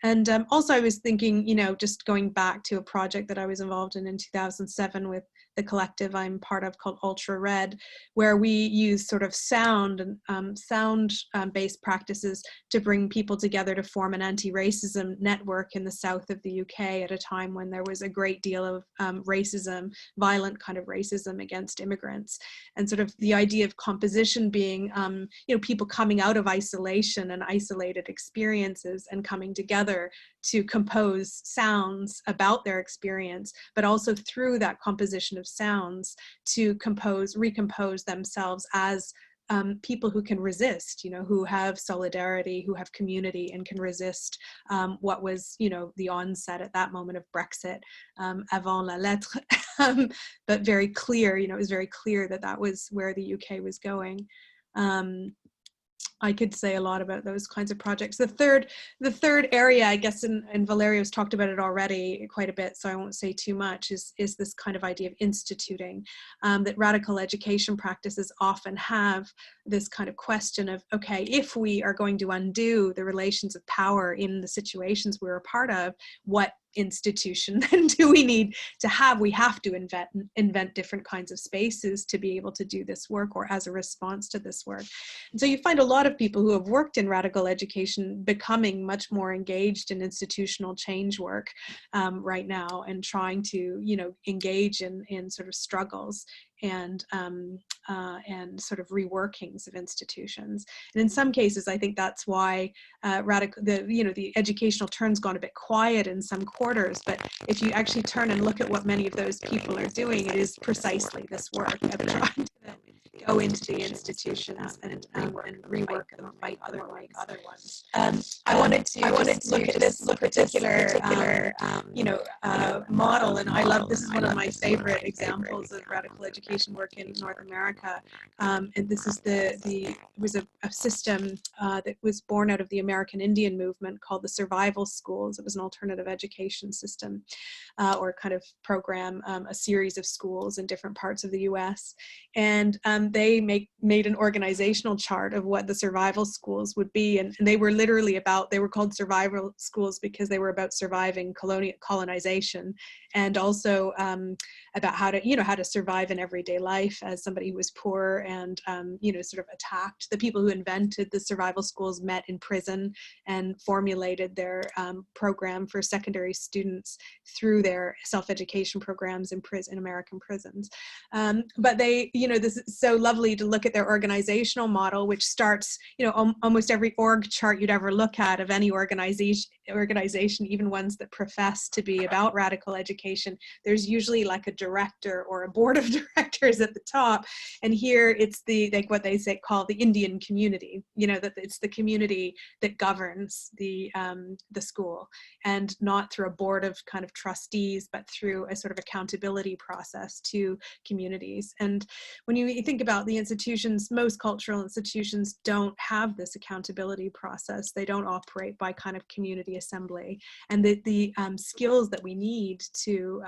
And also I was thinking, you know, just going back to a project that I was involved in 2007 with the collective I'm part of called Ultra Red, where we use sort of sound and sound-based practices to bring people together to form an anti-racism network in the south of the UK at a time when there was a great deal of racism, violent kind of racism against immigrants. And sort of the idea of composition being, you know, people coming out of isolation and isolated experiences and coming together to compose sounds about their experience, but also through that composition of sounds to recompose themselves as people who can resist, you know, who have solidarity, who have community and can resist what was, you know, the onset at that moment of Brexit, avant la lettre, but very clear, you know, it was very clear that that was where the UK was going. I could say a lot about those kinds of projects. The third area, I guess, and Valerio's talked about it already quite a bit, so I won't say too much, is this kind of idea of instituting, that radical education practices often have this kind of question of, okay, if we are going to undo the relations of power in the situations we're a part of, what institution then do we need to have? We have to invent different kinds of spaces to be able to do this work or as a response to this work. And so you find a lot of people who have worked in radical education becoming much more engaged in institutional change work right now, and trying to, you know, engage in sort of struggles and sort of reworkings of institutions. And in some cases, I think that's why the educational turn's gone a bit quiet in some quarters. But if you actually turn and look at what many of those people are doing, it is precisely this work of trying to go into the institutions and rework them, fight other ones. I wanted to look at this particular model, and I love, this is one of my favorite examples of radical education work in North America. And this is it was a system that was born out of the American Indian movement called the survival schools. It was an alternative education system or kind of program, a series of schools in different parts of the US. And they made an organizational chart of what the survival schools would be. And they were literally they were called survival schools because they were about surviving colonization, and also about how to survive in everyday life as somebody who was poor and sort of attacked. The people who invented the survival schools met in prison and formulated their program for secondary students through their self-education programs in American prisons. But this is so lovely to look at their organizational model, which starts, almost every org chart you'd ever look at of any organization, even ones that profess to be about radical education, there's usually like a director or a board of directors at the top. And here it's what they call the Indian community, that it's the community that governs the school, and not through a board of kind of trustees, but through a sort of accountability process to communities. And when you think about the institutions, most cultural institutions don't have this accountability process. They don't operate by kind of community assembly, and the skills that we need to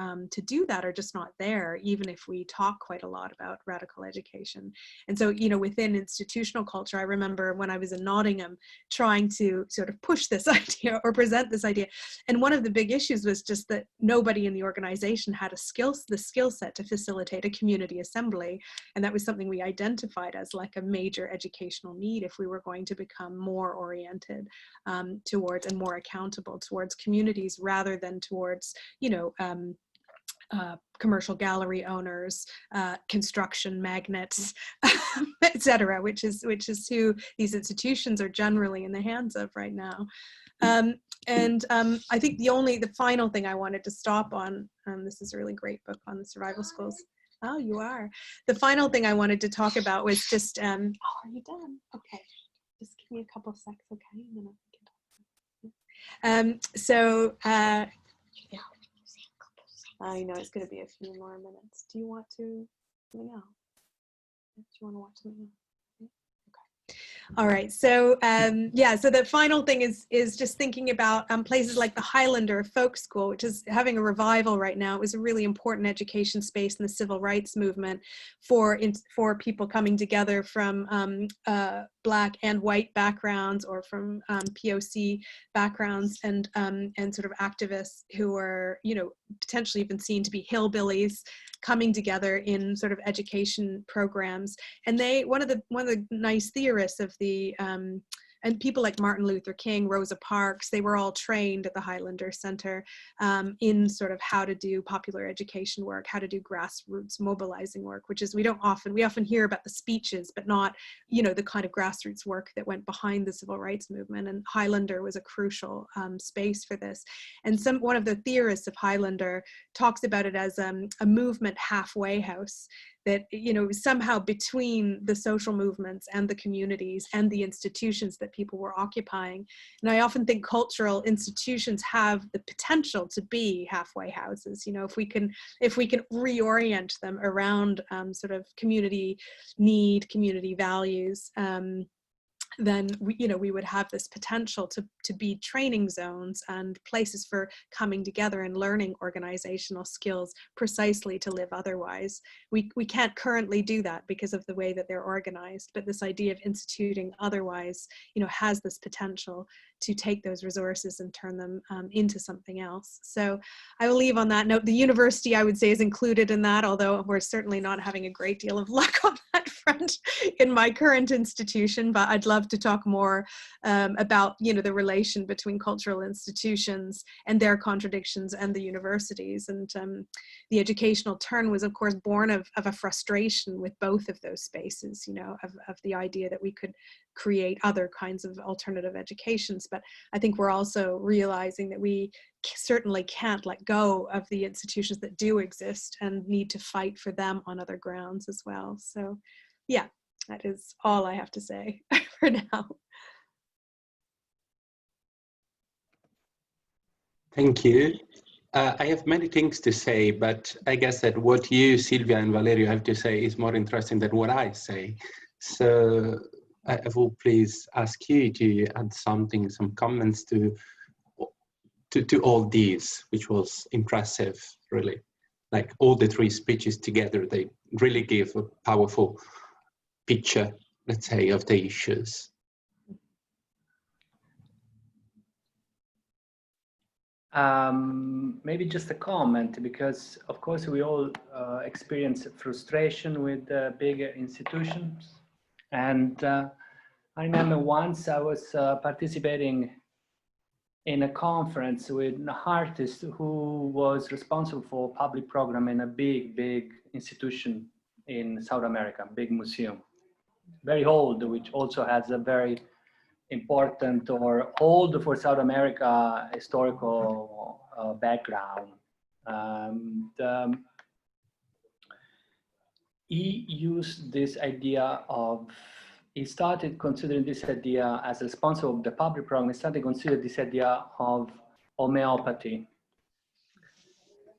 do that are just not there, even if we talk quite a lot about radical education. And so, within institutional culture, I remember when I was in Nottingham trying to sort of push this idea or present this idea. And one of the big issues was just that nobody in the organization had the skill set to facilitate a community assembly. And that was something we identified as like a major educational need if we were going to become more oriented towards and more accountable towards communities rather than towards, commercial gallery owners, construction magnates, etc., which is who these institutions are generally in the hands of right now. I think the final thing I wanted to stop on, this is a really great book on the survival schools. Oh, you are. The final thing I wanted to talk about was just, oh, are you done? Okay, just give me a couple of seconds, okay? And then yeah. I know it's going to be a few more minutes. Do you want to something else? Do you want to watch something else? All right, so yeah, so the final thing is just thinking about places like the Highlander Folk School, which is having a revival right now. It was a really important education space in the civil rights movement for people coming together from Black and white backgrounds, or from POC backgrounds, and sort of activists who are, you know, potentially even seen to be hillbillies, coming together in sort of education programs. And one of the nice theorists of the and people like Martin Luther King, Rosa Parks, they were all trained at the Highlander Center in sort of how to do popular education work, how to do grassroots mobilizing work, which is we often hear about the speeches, but not, you know, the kind of grassroots work that went behind the civil rights movement. And Highlander was a crucial space for this. And one of the theorists of Highlander talks about it as a movement halfway house, that, you know, somehow between the social movements and the communities and the institutions that people were occupying. And I often think cultural institutions have the potential to be halfway houses. You know, if we can reorient them around sort of community need, community values, then we would have this potential to be training zones and places for coming together and learning organizational skills precisely to live otherwise. We can't currently do that because of the way that they're organized, but this idea of instituting otherwise, you know, has this potential to take those resources and turn them into something else. So I will leave on that note. The university, I would say, is included in that, although we're certainly not having a great deal of luck on that front in my current institution, but I'd love to talk more about, you know, the relation between cultural institutions and their contradictions and the universities. And the educational turn was, of course, born of a frustration with both of those spaces, you know, of the idea that we could create other kinds of alternative educations. But I think we're also realizing that we certainly can't let go of the institutions that do exist and need to fight for them on other grounds as well. So yeah, that is all I have to say for now. Thank you. I have many things to say, but I guess that what you, Silvia and Valerio, have to say is more interesting than what I say. So I will please ask you to add something, some comments to all these, which was impressive, really. Like all the three speeches together, they really give a powerful picture, let's say, of the issues. Maybe just a comment, because of course we all experience frustration with big institutions. And I remember once I was participating in a conference with an artist who was responsible for public program in a big institution in South America, big museum, very old, which also has a very important or old for South America historical background. He used this idea of, he started considering this idea as a sponsor of the public program. He started considering this idea of homeopathy.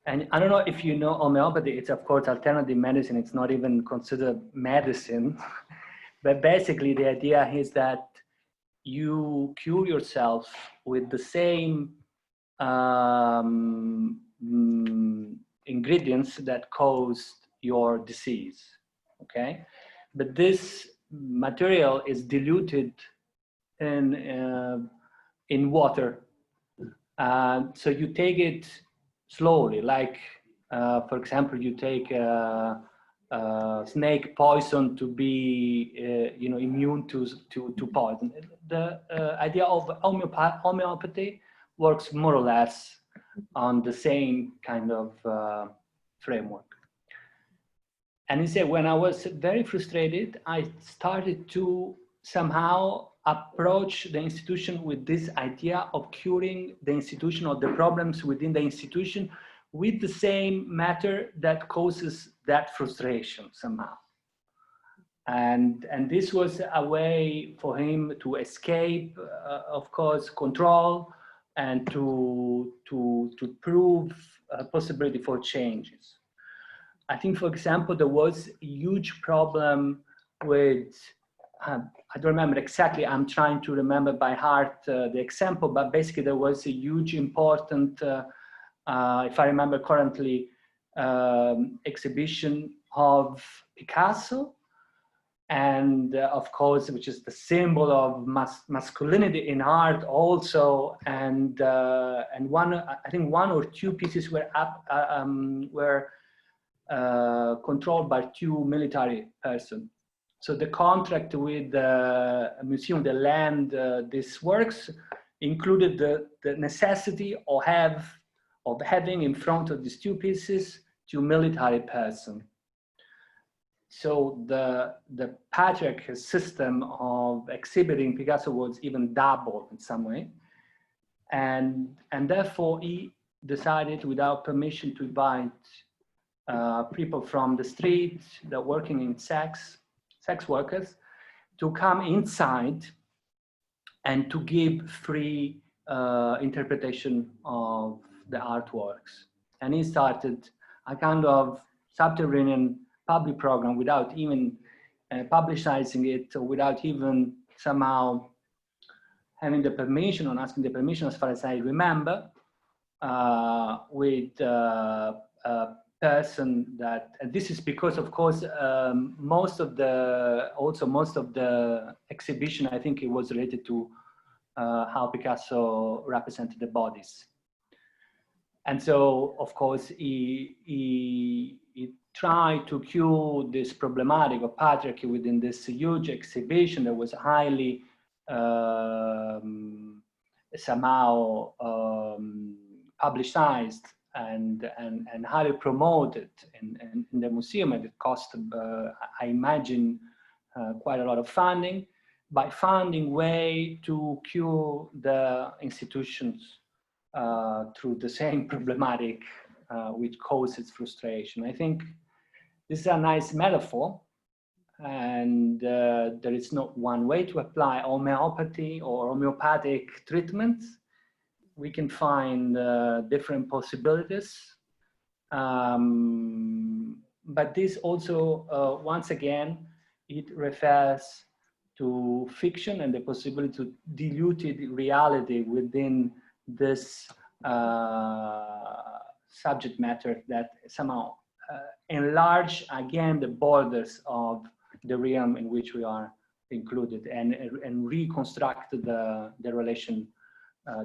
And I don't know if you know homeopathy. It's of course alternative medicine. It's not even considered medicine. But basically the idea is that you cure yourself with the same ingredients that caused your disease, okay? But this material is diluted in water. So you take it slowly, like, for example, you take snake poison to be, you know, immune to poison. The idea of homeopathy works more or less on the same kind of framework. And he said, when I was very frustrated, I started to somehow approach the institution with this idea of curing the institution or the problems within the institution with the same matter that causes that frustration somehow. And this was a way for him to escape, of course, control, and to prove a possibility for changes. I think, for example, there was a huge problem with I don't remember exactly. I'm trying to remember by heart the example, but basically there was a huge important, if I remember correctly, exhibition of Picasso, and of course, which is the symbol of masculinity in art also, and one, I think one or two pieces were controlled by two military persons. So the contract with the museum, the land, these works included the necessity of having in front of these two pieces two military persons. So the patriarchal system of exhibiting Picasso was even double in some way, and therefore he decided, without permission, to invite people from the street that are working in sex workers, to come inside and to give free interpretation of the artworks. And he started a kind of subterranean public program without even publicizing it, or without even somehow having the permission or asking the permission, as far as I remember, with a person that, and this is because, of course, most of the exhibition, I think it was related to how Picasso represented the bodies. And so, of course, he tried to cure this problematic of patriarchy within this huge exhibition that was highly somehow publicized and highly promoted in the museum. And it cost, I imagine, quite a lot of funding, by finding way to cure the institutions through the same problematic which causes frustration. I think this is a nice metaphor, and there is not one way to apply homeopathy or homeopathic treatments. We can find different possibilities. But this also, once again, it refers to fiction and the possibility to diluted reality within this subject matter that somehow enlarge again the borders of the realm in which we are included, and reconstruct the relation,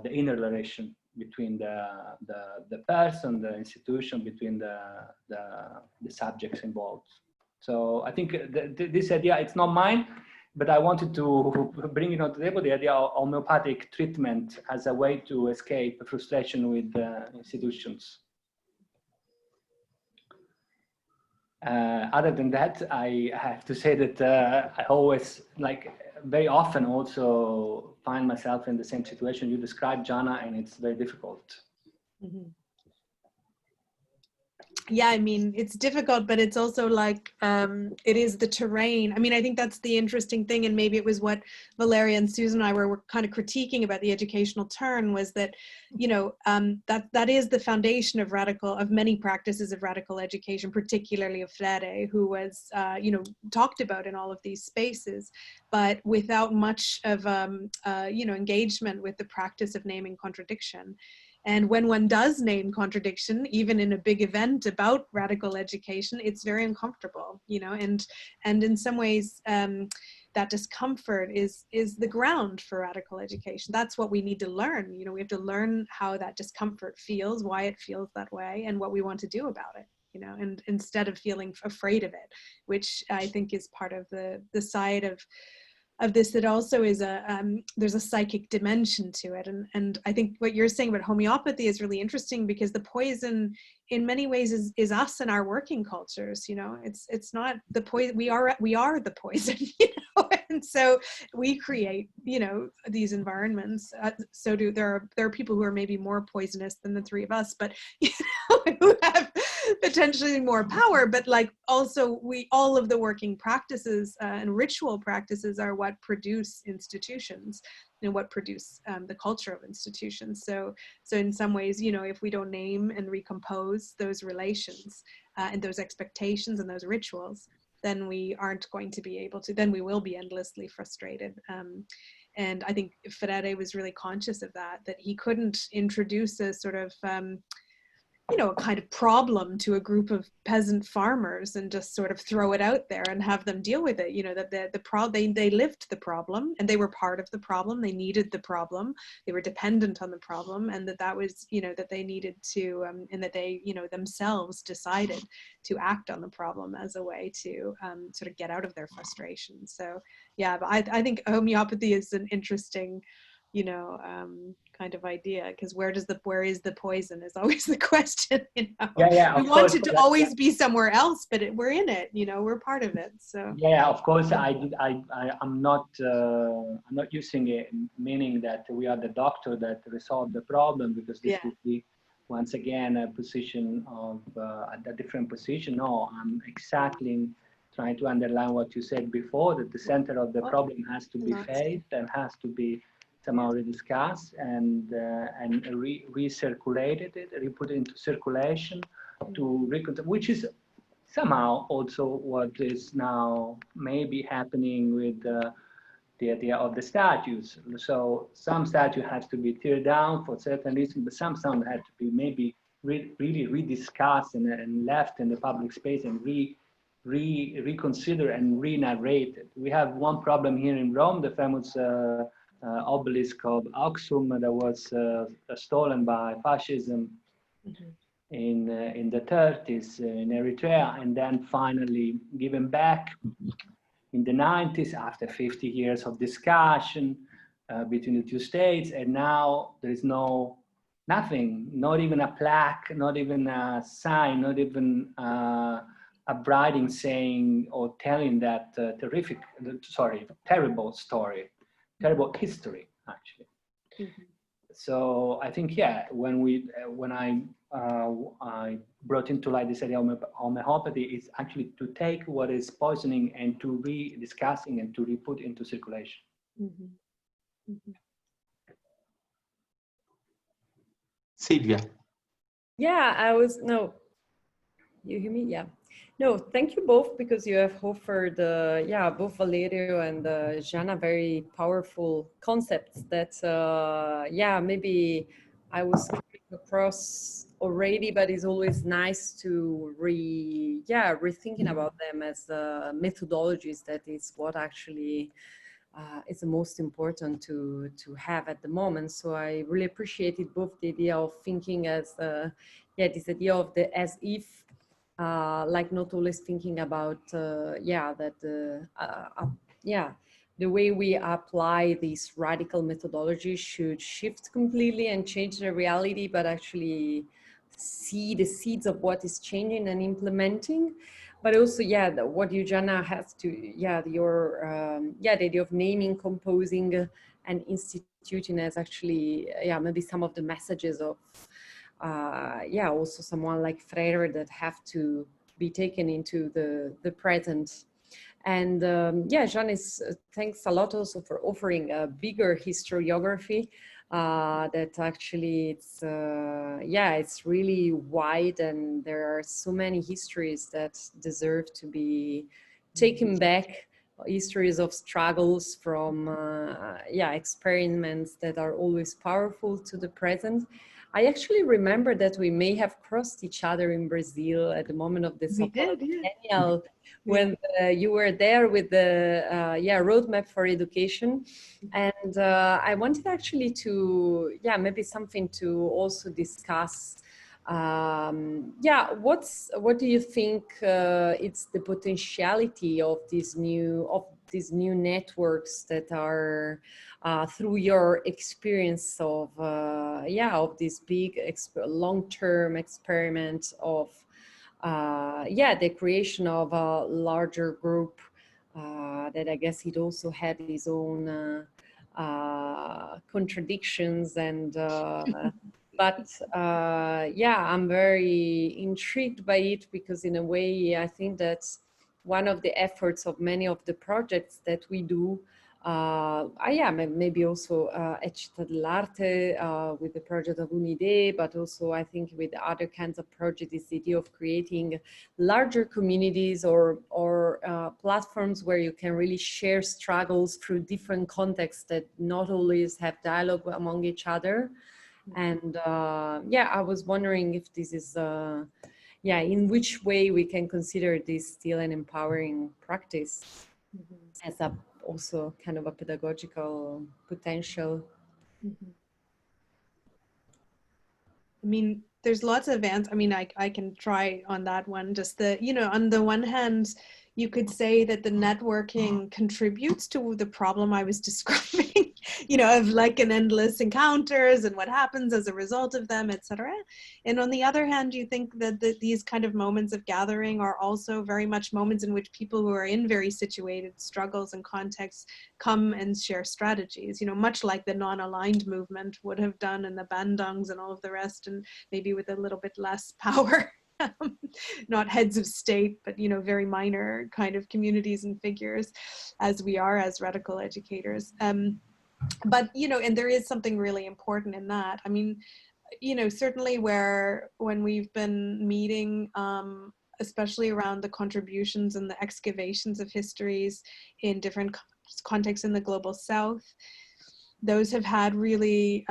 the inner relation between the person, the institution, between the subjects involved. So I think this idea, it's not mine, but I wanted to bring it on the table, the idea of homeopathic treatment as a way to escape frustration with institutions. Other than that, I have to say that I always, like, very often also find myself in the same situation you described, Jana, and it's very difficult. Mm-hmm. Yeah, I mean, it's difficult, but it's also like, it is the terrain. I mean, I think that's the interesting thing, and maybe it was what Valeria and Susan and I were kind of critiquing about the educational turn, was that, you know, that is the foundation of many practices of radical education, particularly of Freire, who was, you know, talked about in all of these spaces, but without much of, you know, engagement with the practice of naming contradiction. And when one does name contradiction, even in a big event about radical education, it's very uncomfortable, you know, and in some ways, that discomfort is the ground for radical education. That's what we need to learn. You know, we have to learn how that discomfort feels, why it feels that way, and what we want to do about it, you know, and instead of feeling afraid of it, which I think is part of the side of this, that also is there's a psychic dimension to it. And I think what you're saying about homeopathy is really interesting, because the poison in many ways is us and our working cultures, you know. It's not the poison, we are the poison, you know. And so we create, you know, these environments. So there are people who are maybe more poisonous than the three of us, but, you know, who have potentially more power. But like, also all of the working practices and ritual practices are what produce institutions and what produce the culture of institutions. So in some ways, you know, if we don't name and recompose those relations and those expectations and those rituals, then we aren't going to be able to, then we will be endlessly frustrated. And I think Freire was really conscious of that he couldn't introduce a sort of, you know, a kind of problem to a group of peasant farmers and just sort of throw it out there and have them deal with it. You know, that they lived the problem and they were part of the problem. They needed the problem. They were dependent on the problem, and that was, you know, that they needed to, and that they, you know, themselves decided to act on the problem as a way to sort of get out of their frustration. So yeah, but I think homeopathy is an interesting, you know, kind of idea, because where is the poison is always the question, you know. Yeah, we want it to always be somewhere else, but we're in it, you know, we're part of it. So yeah, of course, I'm not using it meaning that we are the doctor that resolve the problem, because this would be once again a position of a different position. No, I'm exactly trying to underline what you said before, that the center of the problem has to be faced and has to be somehow rediscussed and recirculated, re-put into circulation, to which is somehow also what is now maybe happening with the idea of the statues. So some statue has to be teared down for certain reasons, but some have to be maybe really rediscussed and left in the public space and reconsider and re-narrated. We have one problem here in Rome, the famous obelisk of Aksum that was stolen by fascism in the 30s in Eritrea, and then finally given back in the 90s after 50 years of discussion between the two states. And now there is nothing, not even a plaque, not even a sign, not even a writing saying or telling that terrible story. Terrible history, actually. So I think, yeah, when I brought into light this idea of homeopathy, is actually to take what is poisoning and to re-discussing and to re-put into circulation. Silvia. Yeah, you hear me? Yeah. No, thank you both, because you have offered, both Valerio and Jana, very powerful concepts that, maybe I was coming across already, but it's always nice to rethinking about them as methodologies. That is what actually is the most important to have at the moment. So I really appreciated both the idea of thinking as, this idea of the as if, like not always thinking about, the way we apply these radical methodologies should shift completely and change the reality, but actually see the seeds of what is changing and implementing. But also, what Eugenia has to, the idea of naming, composing, and instituting as actually, maybe some of the messages of, also someone like Freire that have to be taken into the present. And Janice, thanks a lot also for offering a bigger historiography that actually it's really wide, and there are so many histories that deserve to be taken back, histories of struggles from experiments that are always powerful to the present. I actually remember that we may have crossed each other in Brazil at the moment of the Centennial, when you were there with the roadmap for education. And I wanted actually to, maybe something to also discuss. What do you think it's the potentiality of these new networks that are through your experience of this big long-term experiment of the creation of a larger group that I guess it also had its own contradictions and but I'm very intrigued by it, because in a way I think that's one of the efforts of many of the projects that we do yeah, maybe also at Città dell'Arte with the project of Unidee, but also I think with other kinds of projects, this idea of creating larger communities or platforms where you can really share struggles through different contexts that not always have dialogue among each other. And yeah, I was wondering if this is, yeah, in which way we can consider this still an empowering practice as a also kind of a pedagogical potential. I mean, there's lots of answers. I mean, I can try on that one. Just the, you know, on the one hand, you could say that the networking contributes to the problem I was describing, you know, of like an endless encounters and what happens as a result of them, etc. And on the other hand, you think that these kind of moments of gathering are also very much moments in which people who are in very situated struggles and contexts come and share strategies, you know, much like the non-aligned movement would have done, and the Bandungs and all of the rest, and maybe with a little bit less power. Not heads of state, but, you know, very minor kind of communities and figures, as we are as radical educators. But, you know, and there is something really important in that. I mean, you know, certainly when we've been meeting, especially around the contributions and the excavations of histories in different contexts in the global South, those have had really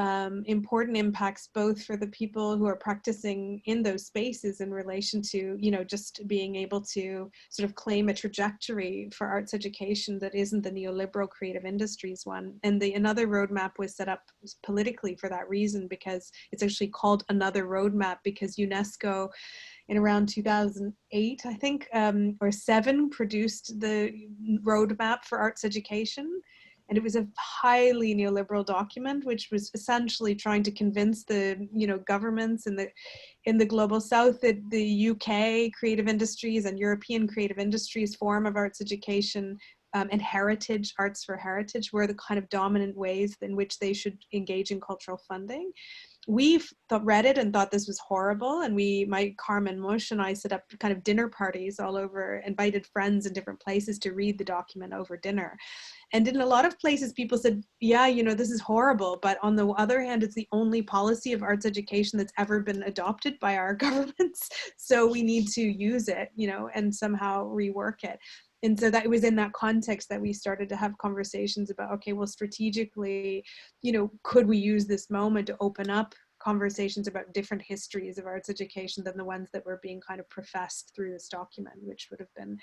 important impacts, both for the people who are practicing in those spaces in relation to, you know, just being able to sort of claim a trajectory for arts education that isn't the neoliberal creative industries one. And another roadmap was set up politically for that reason, because it's actually called Another Roadmap, because UNESCO in around 2008, I think, or 7, produced the roadmap for arts education. And it was a highly neoliberal document, which was essentially trying to convince the, you know, governments in the global South that the UK creative industries and European creative industries form of arts education and heritage, arts for heritage, were the kind of dominant ways in which they should engage in cultural funding. We've read it and thought this was horrible, and Carmen Mush and I set up kind of dinner parties all over, invited friends in different places to read the document over dinner. And in a lot of places, people said, yeah, you know, this is horrible. But on the other hand, it's the only policy of arts education that's ever been adopted by our governments. So we need to use it, you know, and somehow rework it. And so that it was in that context that we started to have conversations about, okay, well, strategically, you know, could we use this moment to open up conversations about different histories of arts education than the ones that were being kind of professed through this document, which would have been,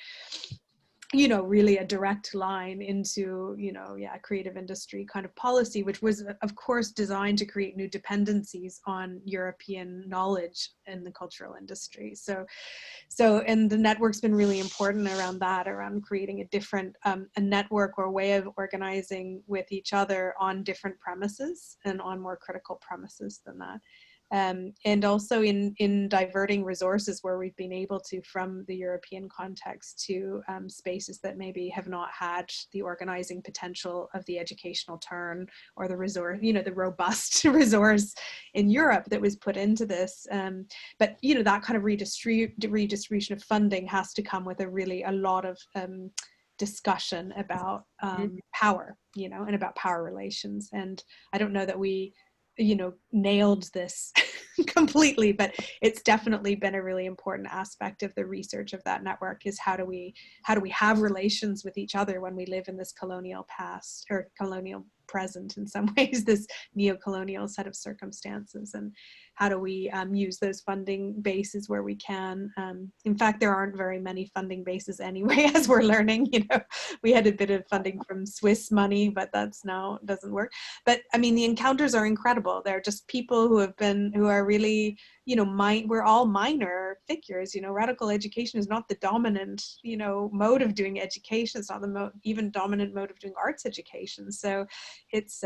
you know, really a direct line into, you know, yeah, creative industry kind of policy, which was, of course, designed to create new dependencies on European knowledge in the cultural industry. So, and the network's been really important around that, around creating a different, a network or way of organizing with each other on different premises and on more critical premises than that. And also in diverting resources where we've been able to, from the European context, to spaces that maybe have not had the organizing potential of the educational turn or the resource, you know, the robust resource in Europe that was put into this. But, you know, that kind of redistribution of funding has to come with a lot of discussion about power, you know, and about power relations. And I don't know that we, you know, nailed this completely, but it's definitely been a really important aspect of the research of that network, is how do we have relations with each other when we live in this colonial past, or colonial present in some ways, this neo-colonial set of circumstances, and how do we use those funding bases where we can. In fact, there aren't very many funding bases anyway, as we're learning. You know, we had a bit of funding from Swiss money, but that's now doesn't work. But I mean, the encounters are incredible. They're just people who are really, you know, we're all minor figures. You know, radical education is not the dominant, you know, mode of doing education. It's not the even dominant mode of doing arts education. So it's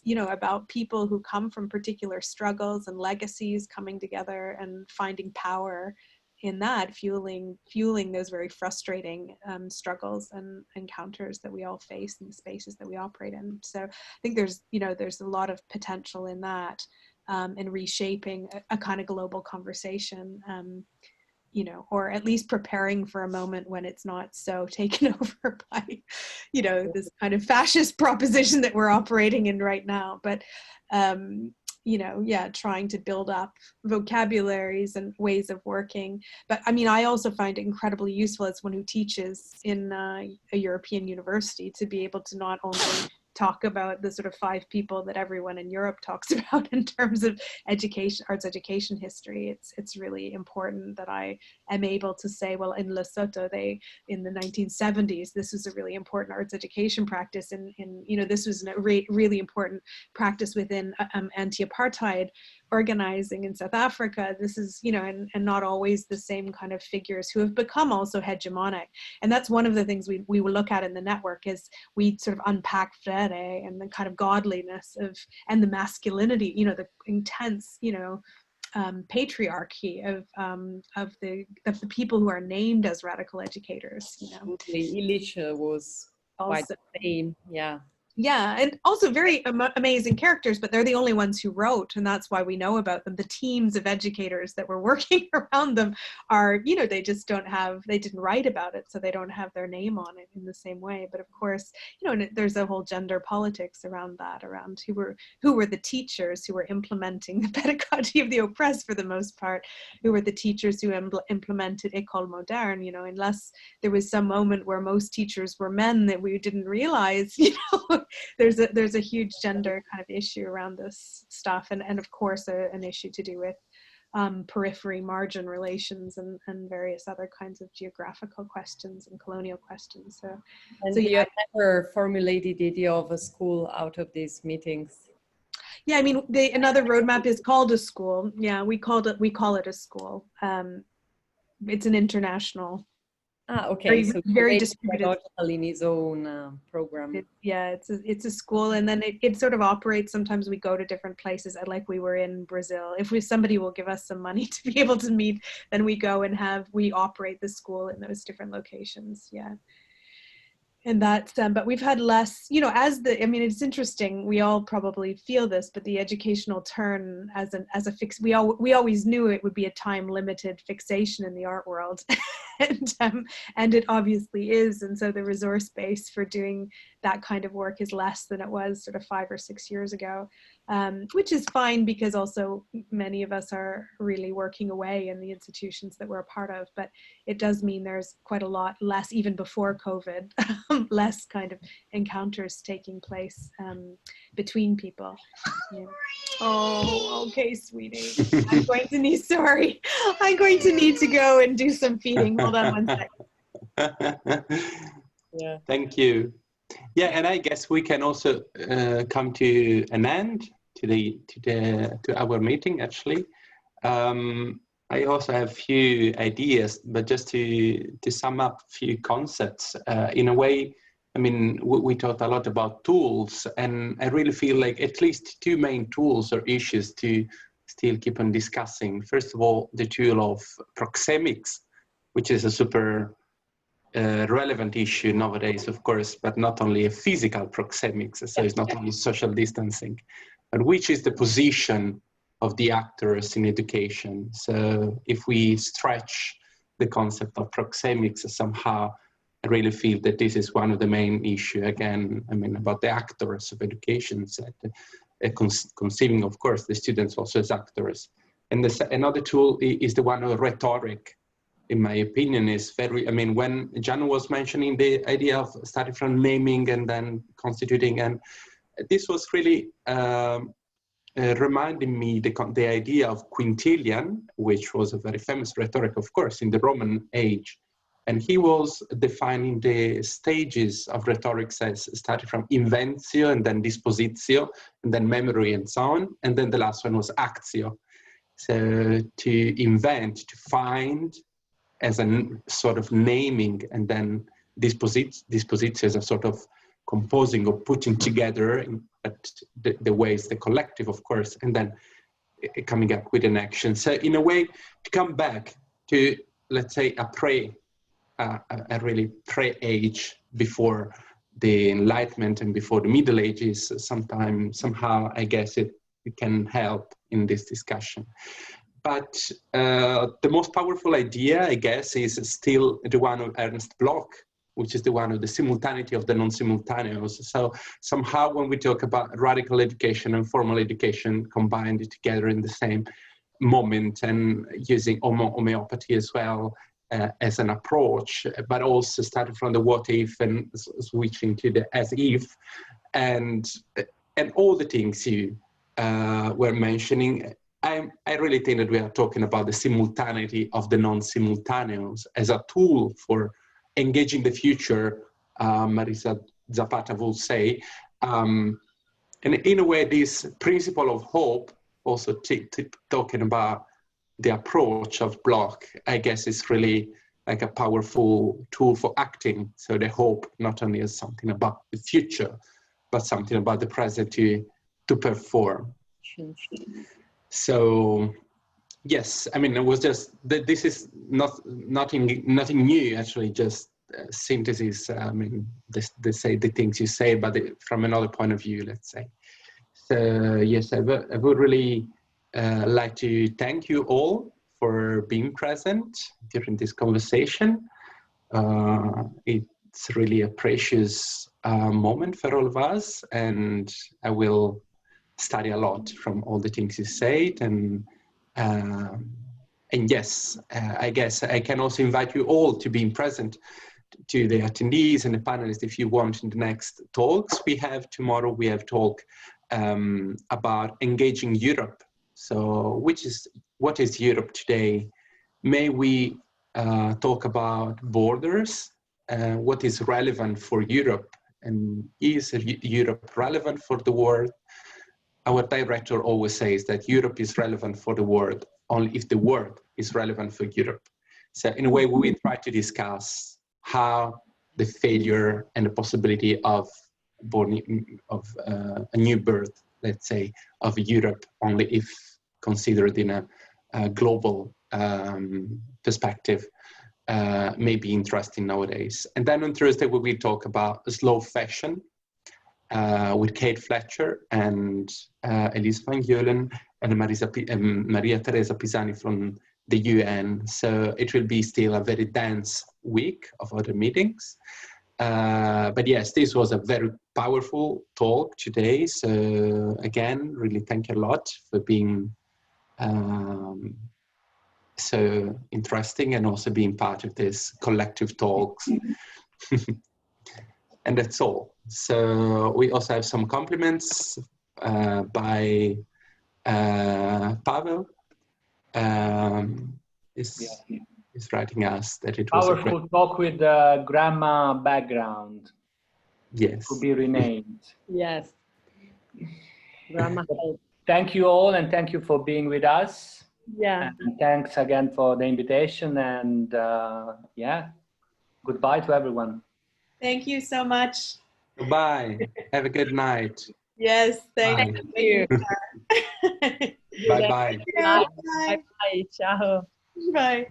you know, about people who come from particular struggles and legacies coming together and finding power in that, fueling those very frustrating struggles and encounters that we all face in the spaces that we operate in. So I think there's a lot of potential in that, in reshaping a kind of global conversation. you know, or at least preparing for a moment when it's not so taken over by, you know, this kind of fascist proposition that we're operating in right now. But, you know, yeah, trying to build up vocabularies and ways of working. But I mean, I also find it incredibly useful as one who teaches in a European university to be able to not only talk about the sort of 5 people that everyone in Europe talks about in terms of education, arts education history. It's really important that I am able to say, well, in Lesotho, they, in the 1970s, this was a really important arts education practice, and you know, this was a really important practice within anti-apartheid organizing in South Africa. This is, you know, and not always the same kind of figures who have become also hegemonic. And that's one of the things we will look at in the network, is we sort of unpack Freire and the kind of godliness of, and the masculinity, you know, the intense, you know, patriarchy of the people who are named as radical educators, you know. Illich was quite Also, the same, yeah. Yeah, and also very amazing characters, but they're the only ones who wrote, and that's why we know about them. The teams of educators that were working around them are, you know, they just don't have, they didn't write about it, so they don't have their name on it in the same way. But of course, you know, and there's a whole gender politics around that, around who were the teachers who were implementing the pedagogy of the oppressed for the most part, who were the teachers who implemented École Moderne, you know, unless there was some moment where most teachers were men that we didn't realize, you know. There's a huge gender kind of issue around this stuff, and of course an issue to do with periphery margin relations and various other kinds of geographical questions and colonial questions. So you have never formulated the idea of a school out of these meetings? Yeah, I mean, another roadmap is called a school. Yeah, we call it a school. It's an international. Okay, so very distributed in his own program. It's a school, and then it sort of operates. Sometimes we go to different places, like we were in Brazil. If somebody will give us some money to be able to meet, then we go and we operate the school in those different locations. Yeah. And that's, but we've had less, you know, I mean, it's interesting, we all probably feel this, but the educational turn as a fix, we always knew it would be a time limited fixation in the art world. And it obviously is. And so the resource base for doing that kind of work is less than it was sort of 5 or 6 years ago, which is fine, because also many of us are really working away in the institutions that we're a part of. But it does mean there's quite a lot less, even before COVID, less kind of encounters taking place between people. Yeah. Oh, okay, sweetie. I'm going to need to go and do some feeding. Hold on one second. Yeah. Thank you. Yeah, and I guess we can also come to an end to our meeting. Actually, I also have a few ideas, but just to sum up a few concepts. In a way, I mean, we talked a lot about tools, and I really feel like at least 2 main tools or issues to still keep on discussing. First of all, the tool of proxemics, which is a super relevant issue nowadays, of course, but not only a physical proxemics, so it's not only social distancing, but which is the position of the actors in education. So if we stretch the concept of proxemics somehow, I really feel that this is one of the main issues, again, I mean, about the actors of education, conceiving, of course, the students also as actors. And another tool is the one of rhetoric. In my opinion, is very, I mean, when Jan was mentioning the idea of starting from naming and then constituting, and this was really reminding me the idea of Quintilian, which was a very famous rhetoric, of course, in the Roman age. And he was defining the stages of rhetoric as starting from inventio and then dispositio and then memory and so on. And then the last one was actio. So to invent, to find, as a sort of naming, and then dispositio as a sort of composing or putting together in the ways, the collective, of course, and then coming up with an action. So in a way, to come back to, let's say, a really pre-age before the Enlightenment and before the Middle Ages, somehow, I guess it can help in this discussion. but the most powerful idea, I guess, is still the one of Ernst Bloch, which is the one of the simultaneity of the non-simultaneous. So somehow when we talk about radical education and formal education combined together in the same moment, and using homeopathy as well as an approach, but also starting from the what if and switching to the as if, and all the things you were mentioning, I really think that we are talking about the simultaneity of the non-simultaneous as a tool for engaging the future, Marisa Zapata will say. And in a way, this principle of hope, also talking about the approach of Bloch, I guess is really like a powerful tool for acting. So the hope not only as something about the future, but something about the present to perform. So yes, I mean, it was just that this is nothing new, actually, just synthesis. I mean, they say the things you say, but from another point of view, let's say. So yes, I would really like to thank you all for being present during this conversation. It's really a precious moment for all of us, and I will study a lot from all the things you said. And yes, I guess I can also invite you all to being present, to the attendees and the panelists, if you want, in the next talks we have tomorrow. We have talk about engaging Europe. So what is Europe today? May we talk about borders, what is relevant for Europe, and is Europe relevant for the world? Our director always says that Europe is relevant for the world only if the world is relevant for Europe. So in a way, we will try to discuss how the failure and the possibility of a new birth, let's say, of Europe, only if considered in a global perspective, may be interesting nowadays. And then on Thursday, we will talk about slow fashion with Kate Fletcher and Elise van Geulen and Maria Teresa Pisani from the UN. So it will be still a very dense week of other meetings. But yes, this was a very powerful talk today. So again, really thank you a lot for being so interesting and also being part of this collective talks. And that's all. So we also have some compliments by Pavel. Is writing us that it was powerful a great talk with grandma background. Yes. To be renamed. Yes. Grandma. Thank you all, and thank you for being with us. Yeah. And thanks again for the invitation, and yeah, goodbye to everyone. Thank you so much. Goodbye. Have a good night. Yes, thank you. Bye-bye. Bye. Bye. Ciao. Bye.